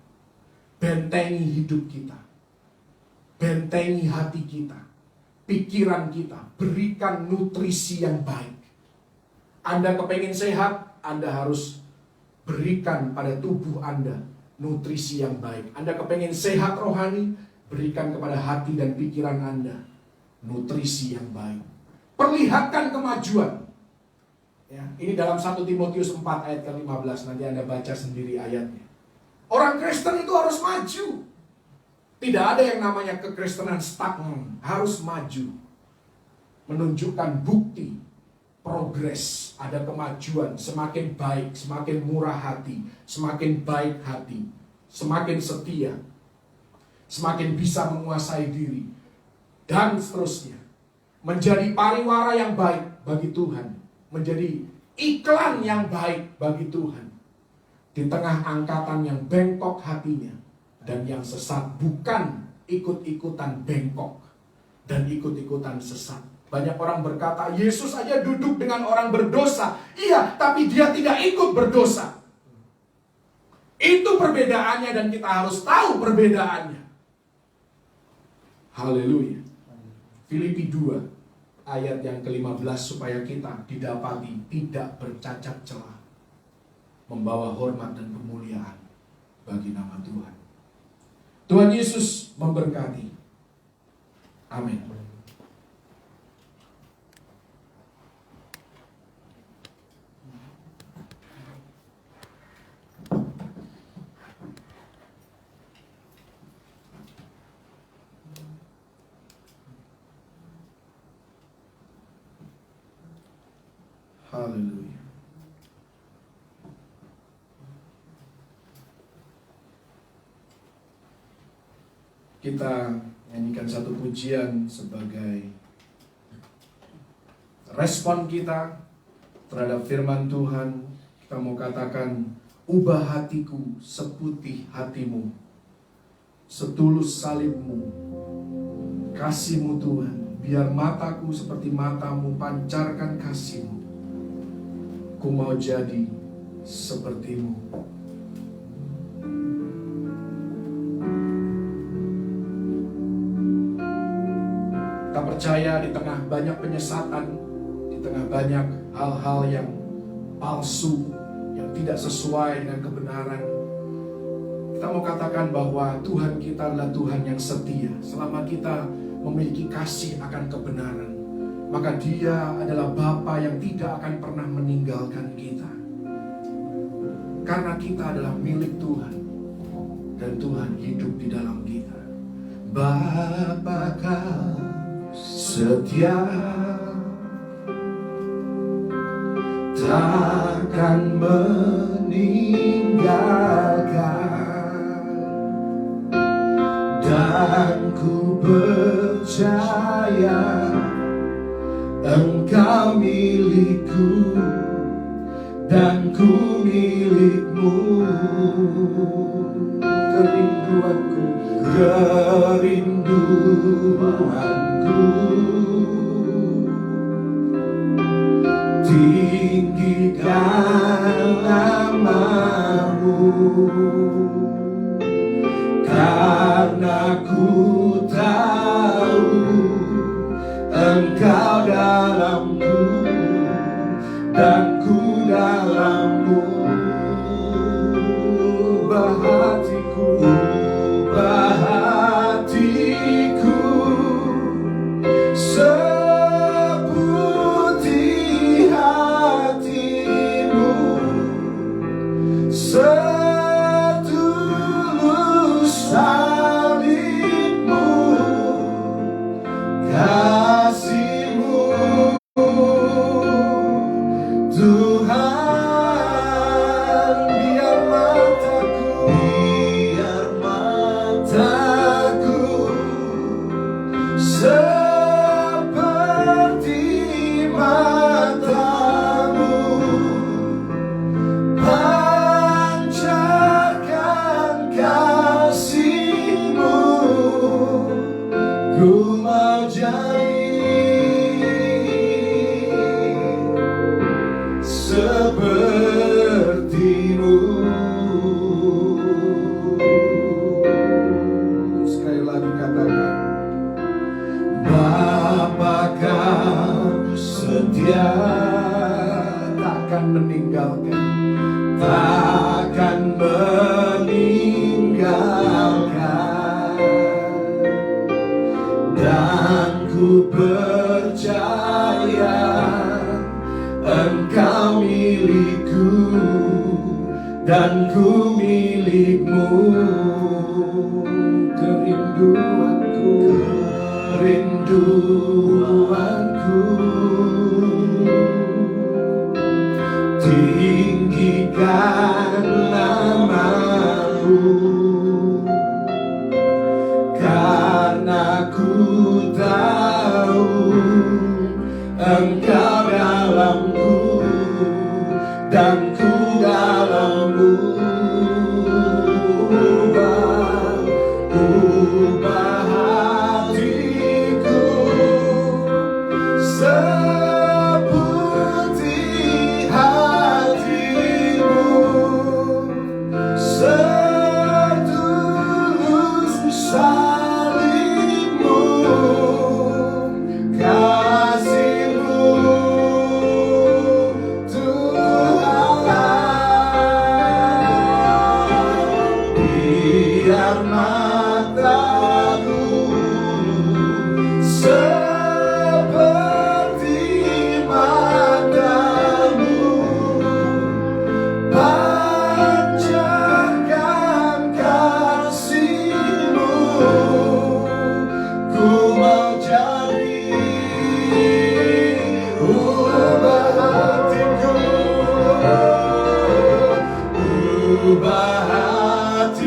Bentengi hidup kita. Bentengi hati kita. Pikiran kita. Berikan nutrisi yang baik. Anda kepengen sehat, Anda harus berikan pada tubuh Anda nutrisi yang baik. Anda kepengen sehat rohani, berikan kepada hati dan pikiran Anda nutrisi yang baik. Perlihatkan kemajuan. Ya, ini dalam 1 Timotius 4 ayat ke-15. Nanti Anda baca sendiri ayatnya. Orang Kristen itu harus maju. Tidak ada yang namanya kekristenan stagnan. Harus maju. Menunjukkan bukti progres, ada kemajuan, semakin baik, semakin murah hati, semakin baik hati, semakin setia, semakin bisa menguasai diri, dan seterusnya. Menjadi pariwara yang baik bagi Tuhan, menjadi iklan yang baik bagi Tuhan. Di tengah angkatan yang bengkok hatinya dan yang sesat, bukan ikut-ikutan bengkok dan ikut-ikutan sesat. Banyak orang berkata, Yesus aja duduk dengan orang berdosa. Iya, tapi dia tidak ikut berdosa. Itu perbedaannya dan kita harus tahu perbedaannya. Haleluya. Filipi 2 ayat yang ke-15, supaya kita didapati tidak bercacat celah, membawa hormat dan kemuliaan bagi nama Tuhan. Tuhan Yesus memberkati. Amin. Haleluya. Kita nyanyikan satu pujian sebagai respon kita terhadap firman Tuhan. Kita mau katakan, ubah hatiku seputih hatimu, setulus salibmu, kasihmu Tuhan. Biar mataku seperti matamu, pancarkan kasihmu. Ku mau jadi sepertimu. Kita percaya di tengah banyak penyesatan, di tengah banyak hal-hal yang palsu, yang tidak sesuai dengan kebenaran, kita mau katakan bahwa Tuhan kita adalah Tuhan yang setia. Selama kita memiliki kasih akan kebenaran, maka Dia adalah Bapa yang tidak akan pernah meninggalkan kita. Karena kita adalah milik Tuhan, dan Tuhan hidup di dalam kita. Bapa Kau setia, takkan meninggalkan, dan ku percaya Engkau milikku dan ku milikmu. Kerinduanku tinggikan namamu, karena ku tahu Engkau dalamku dan ku dalammu. Ubah hatiku seputih hatimu, setulus salibmu, kasihmu dan ku milikmu. Kerinduanku, tinggikan namamu, karena ku tahu Engkau dalamku dan ku dalammu. Ubah hatiku seperti hatimu, setulus salibmu, kasihmu Tuhan. Biar mataku seperti matamu, pancarkan kasihmu. Ku mau jadi ubah hatiku, ubah hatiku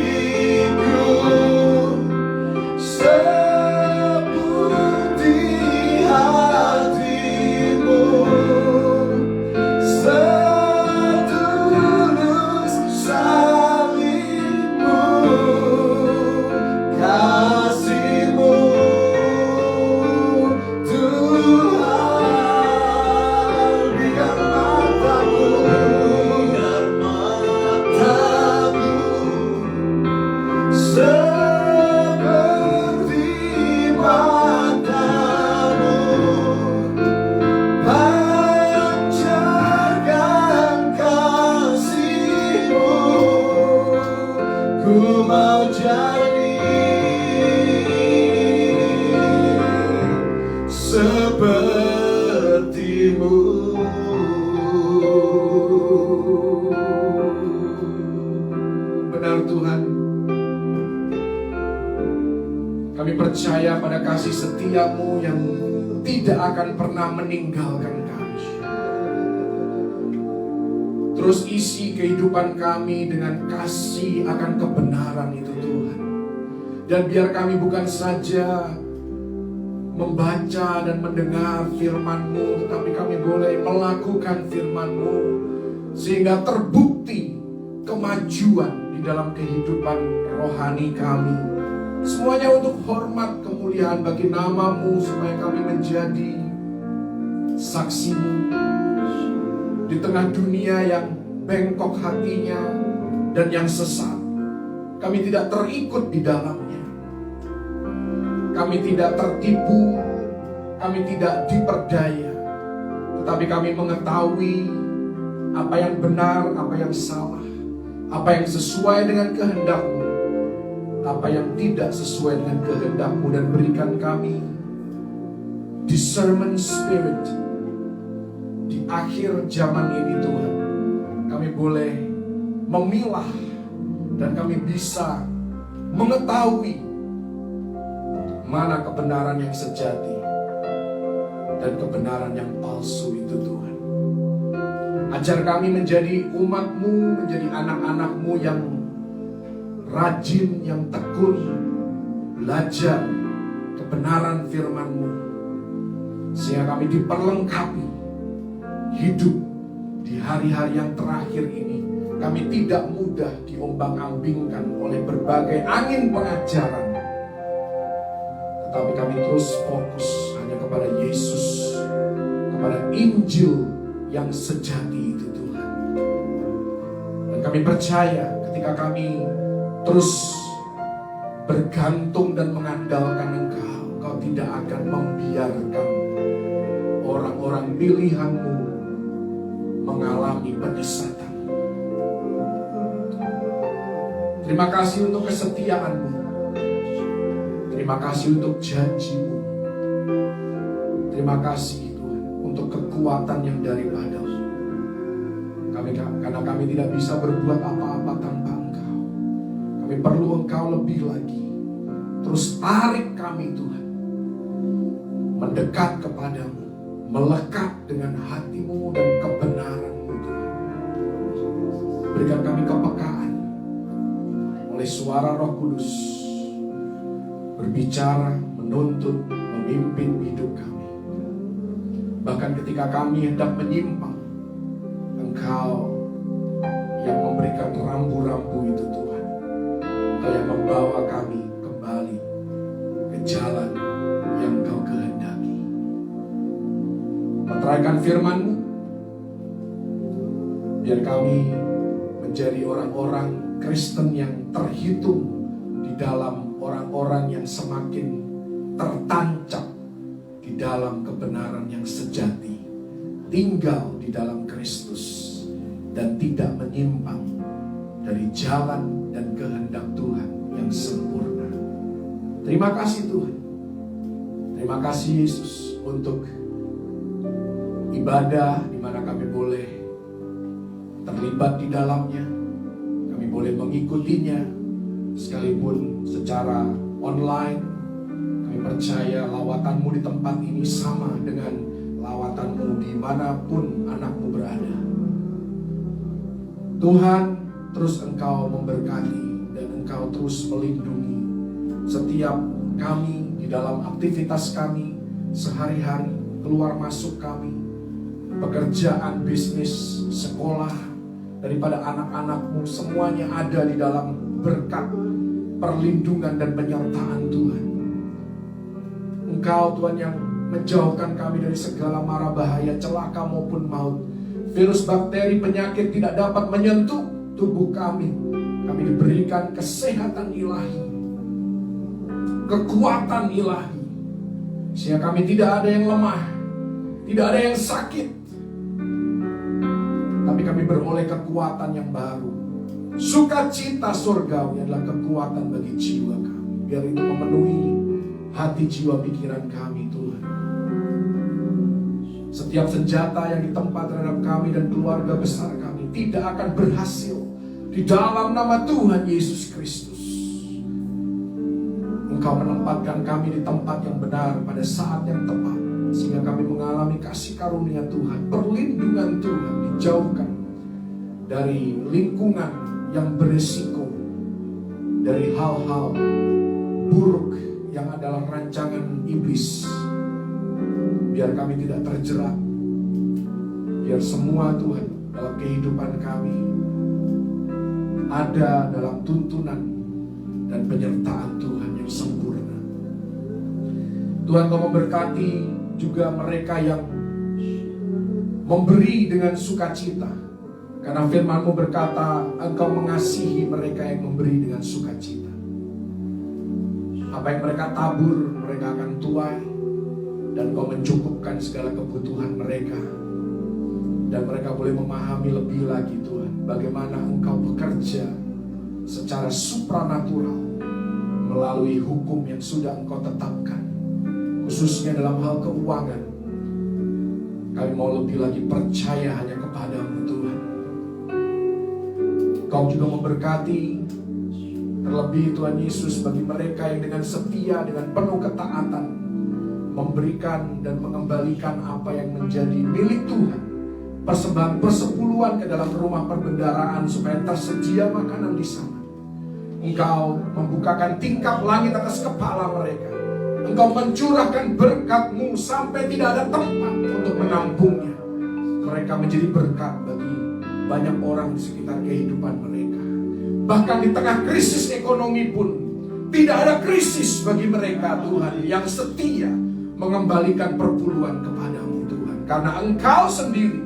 seperti hatimu, setulus salibmu, kasihmu Tuhan. Biar mataku seperti matamu, pancarkan kasihmu. Ku mau jadi sepertimu. Benar Tuhan, kami percaya pada kasih setiamu yang tidak akan pernah meninggalkan kami. Terus isi kehidupan kami dengan kasih akan kebenaran itu Tuhan. Dan biar kami bukan saja membaca dan mendengar firman-Mu, tetapi kami boleh melakukan firman-Mu sehingga terbukti kemajuan di dalam kehidupan rohani kami. Semuanya untuk hormat kemuliaan bagi nama-Mu, supaya kami menjadi saksi-Mu di tengah dunia yang bengkok hatinya dan yang sesat. Kami tidak terikut di dalamnya. Kami tidak tertipu, kami tidak diperdaya, tetapi kami mengetahui apa yang benar, apa yang salah, apa yang sesuai dengan kehendak-Mu, apa yang tidak sesuai dengan kehendak-Mu, dan berikan kami discernment spirit di akhir zaman ini Tuhan. Kami boleh memilah dan kami bisa mengetahui mana kebenaran yang sejati dan kebenaran yang palsu itu Tuhan. Ajar kami menjadi umat-Mu, menjadi anak-anak-Mu yang rajin, yang tekun belajar kebenaran firman-Mu, sehingga kami diperlengkapi hidup di hari-hari yang terakhir ini. Kami tidak mudah diombang-ambingkan oleh berbagai angin pengajaran, tetapi kami terus fokus hanya kepada Yesus, kepada Injil yang sejati itu Tuhan. Dan kami percaya ketika kami terus bergantung dan mengandalkan Engkau, Engkau tidak akan membiarkan orang-orang pilihan-Mu mengalami penyesatan. Terima kasih untuk kesetiaan-Mu. Terima kasih untuk janji-Mu. Terima kasih Tuhan untuk kekuatan yang daripada-Mu. Karena kami tidak bisa berbuat apa-apa, dapat tanpa Engkau. Kami perlu Engkau lebih lagi. Terus tarik kami Tuhan, mendekat kepadamu, melekat dengan hati-Mu dan kebenaran-Mu Tuhan. Berikan kami kepekaan oleh suara Roh Kudus, berbicara, menuntut, memimpin hidup kami. Bahkan ketika kami hendak menyimpang, Engkau yang memberikan rambu-rambu itu Tuhan. Engkau yang membawa kami kembali ke jalan yang Engkau kehendaki. Meteraikan firman-Mu, biar kami menjadi orang-orang Kristen yang terhitung di dalam orang-orang yang semakin tertancap di dalam kebenaran yang sejati, tinggal di dalam Kristus dan tidak menyimpang dari jalan dan kehendak Tuhan yang sempurna. Terima kasih Tuhan. Terima kasih Yesus untuk ibadah di mana kami boleh terlibat di dalamnya. Kami boleh mengikutinya sekalipun secara online. Kami percaya lawatan-Mu di tempat ini sama dengan lawatan-Mu dimanapun anak-Mu berada. Tuhan, terus Engkau memberkati dan Engkau terus melindungi setiap kami di dalam aktivitas kami sehari-hari, keluar masuk kami, pekerjaan, bisnis, sekolah, daripada anak-anak-Mu, semuanya ada di dalam berkat, perlindungan dan penyertaan Tuhan. Engkau Tuhan yang menjauhkan kami dari segala mara bahaya, celaka maupun maut. Virus, bakteri, penyakit tidak dapat menyentuh tubuh kami. Kami diberikan kesehatan ilahi, kekuatan ilahi, sehingga kami tidak ada yang lemah, tidak ada yang sakit, tapi kami beroleh kekuatan yang baru. Sukacita surgawi adalah kekuatan bagi jiwa kami. Biar itu memenuhi hati, jiwa, pikiran kami Tuhan. Setiap senjata yang ditempa terhadap kami dan keluarga besar kami tidak akan berhasil di dalam nama Tuhan Yesus Kristus. Engkau menempatkan kami di tempat yang benar pada saat yang tepat, sehingga kami mengalami kasih karunia Tuhan, perlindungan Tuhan, dijauhkan dari lingkungan yang berisiko, dari hal-hal buruk yang adalah rancangan iblis. Biar kami tidak terjerat, biar semua Tuhan dalam kehidupan kami ada dalam tuntunan dan penyertaan Tuhan yang sempurna. Tuhan, Kau memberkati juga mereka yang memberi dengan sukacita, karena firman-Mu berkata Engkau mengasihi mereka yang memberi dengan sukacita. Apa yang mereka tabur, mereka akan tuai, dan Kau mencukupkan segala kebutuhan mereka. Dan mereka boleh memahami lebih lagi Tuhan, bagaimana Engkau bekerja secara supranatural melalui hukum yang sudah Engkau tetapkan, khususnya dalam hal keuangan. Kami mau lebih lagi percaya hanya kepada-Mu Tuhan. Kau juga memberkati terlebih Tuhan Yesus bagi mereka yang dengan setia, dengan penuh ketaatan memberikan dan mengembalikan apa yang menjadi milik Tuhan, persembahan persepuluhan ke dalam rumah perbendaharaan supaya tersedia makanan di sana. Engkau membukakan tingkap langit atas kepala mereka. Engkau mencurahkan berkat-Mu sampai tidak ada tempat untuk menampungnya. Mereka menjadi berkat bagi banyak orang di sekitar kehidupan mereka. Bahkan di tengah krisis ekonomi pun tidak ada krisis bagi mereka Tuhan, yang setia mengembalikan perpuluhan kepada-Mu Tuhan. Karena Engkau sendiri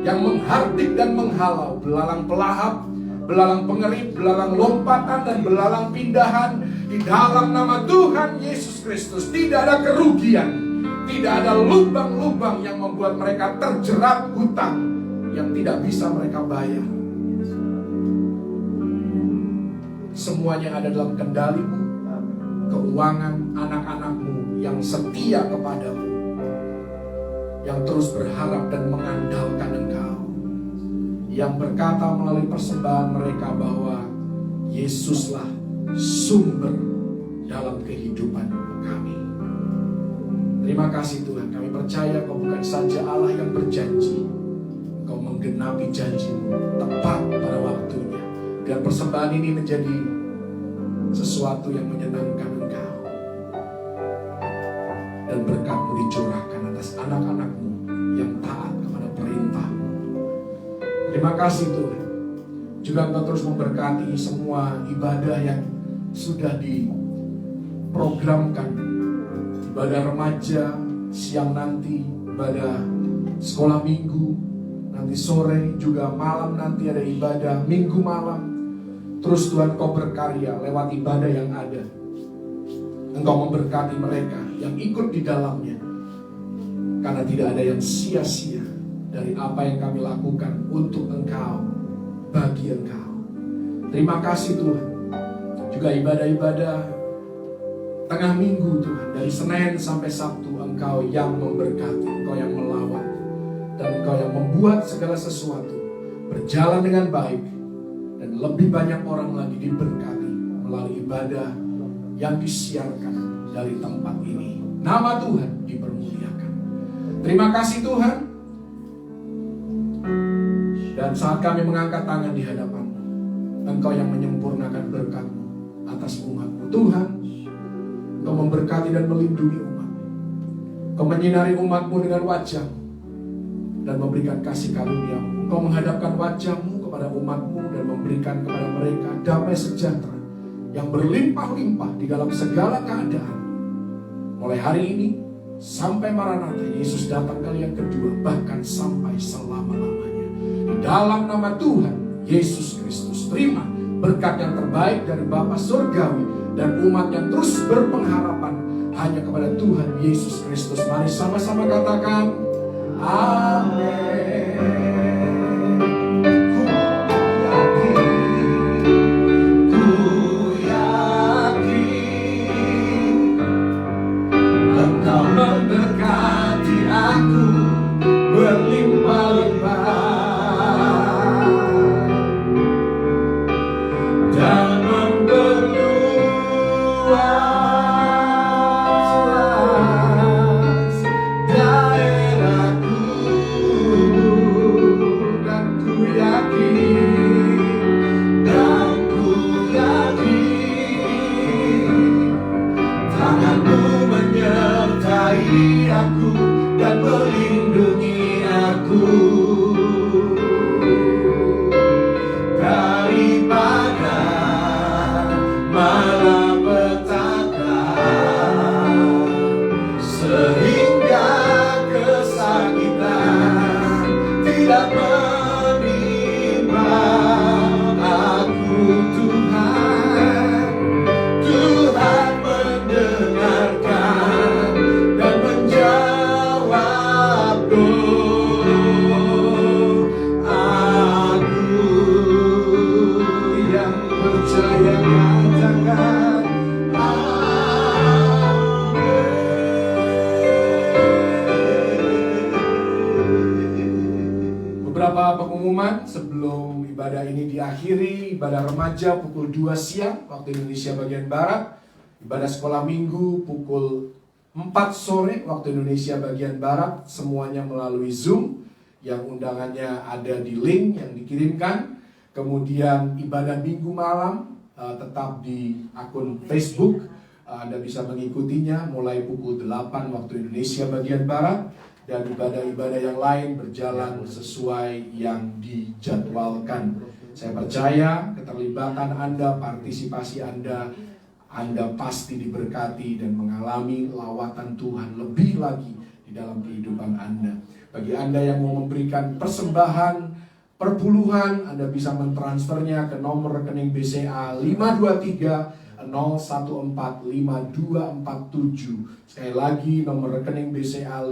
yang menghardik dan menghalau belalang pelahap, belalang pengerip, belalang lompatan, dan belalang pindahan. Di dalam nama Tuhan Yesus Kristus tidak ada kerugian, tidak ada lubang-lubang yang membuat mereka terjerat hutang yang tidak bisa mereka bayar. Semuanya ada dalam kendali-Mu. Keuangan anak-anak-Mu yang setia kepada-Mu, yang terus berharap dan mengandalkan Engkau. yang berkata melalui persembahan mereka bahwa Yesuslah sumber dalam kehidupan kami. Terima kasih Tuhan, kami percaya Kau bukan saja Allah yang berjanji, Kau menggenapi janji-Mu tepat pada waktunya. Dan persembahan ini menjadi sesuatu yang menyenangkan Engkau. Dan berkat-Mu dicurahkan atas anak-anak-Mu yang taat kepada perintah-Mu. Terima kasih Tuhan. Juga Engkau terus memberkati semua ibadah yang sudah diprogramkan. Ibadah remaja siang nanti, ibadah sekolah minggu, nanti sore juga malam nanti ada ibadah minggu malam. Terus Tuhan Kau berkarya lewat ibadah yang ada. Engkau memberkati mereka yang ikut di dalamnya. Karena tidak ada yang sia-sia dari apa yang kami lakukan untuk Engkau, bagi Engkau. Terima kasih Tuhan. Juga ibadah-ibadah tengah minggu Tuhan, dari Senin sampai Sabtu Engkau yang memberkati, Engkau yang melawat, dan Engkau yang membuat segala sesuatu berjalan dengan baik. Dan lebih banyak orang lagi diberkati melalui ibadah yang disiarkan dari tempat ini. Nama Tuhan dipermuliakan. Terima kasih Tuhan. Dan saat kami mengangkat tangan di hadapan-Mu, Engkau yang menyempurnakan berkat-Mu atas umat-Mu. Tuhan, Engkau memberkati dan melindungi umat-Mu. Engkau menyinari umat-Mu dengan wajah-Mu dan memberikan kasih karunia-Mu. Engkau menghadapkan wajah-Mu kepada umat-Mu dan memberikan kepada mereka damai sejahtera yang berlimpah-limpah di dalam segala keadaan. Mulai hari ini sampai Maranatha, Yesus datang kali yang kedua, bahkan sampai selama-lamanya. Di dalam nama Tuhan Yesus Kristus, terima berkat yang terbaik dari Bapa Surgawi dan umat yang terus berpengharapan hanya kepada Tuhan Yesus Kristus. Mari sama-sama katakan amin. Memberkati aku berlimpah-limpah dan memperluas daerahku, dan ku yakin tangan-Mu menyertai aku dan melindungi aku daripada malapetaka, sehingga kesakitan tidak menimpa aku. Tuhan, Tuhan mendengarkan dan menjawab doaku. Yang percaya katakan amin. Beberapa pengumuman sebelum ibadah ini diakhiri. Ibadah remaja pukul 2 siang waktu Indonesia bagian Barat. Ibadah sekolah minggu pukul 4 sore waktu Indonesia bagian Barat. Semuanya melalui Zoom, yang undangannya ada di link yang dikirimkan. Kemudian ibadah minggu malam tetap di akun Facebook. Anda bisa mengikutinya mulai pukul 8 waktu Indonesia bagian Barat. Dan ibadah-ibadah yang lain berjalan sesuai yang dijadwalkan. Saya percaya keterlibatan Anda, partisipasi Anda pasti diberkati dan mengalami lawatan Tuhan lebih lagi di dalam kehidupan Anda. Bagi Anda yang mau memberikan persembahan perpuluhan, Anda bisa mentransfernya ke nomor rekening BCA 523-014-5247. Sekali lagi, nomor rekening BCA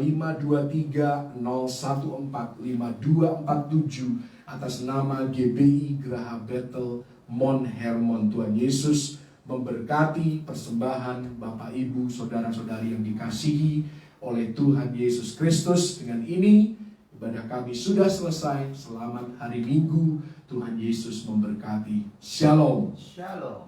523-014-5247 atas nama GBI Geraha Bethel Mount Hermon. Tuhan Yesus memberkati persembahan Bapak Ibu, saudara-saudari yang dikasihi oleh Tuhan Yesus Kristus. Dengan ini Ibadah kami sudah selesai. Selamat hari Minggu. Tuhan Yesus memberkati. Shalom. Shalom.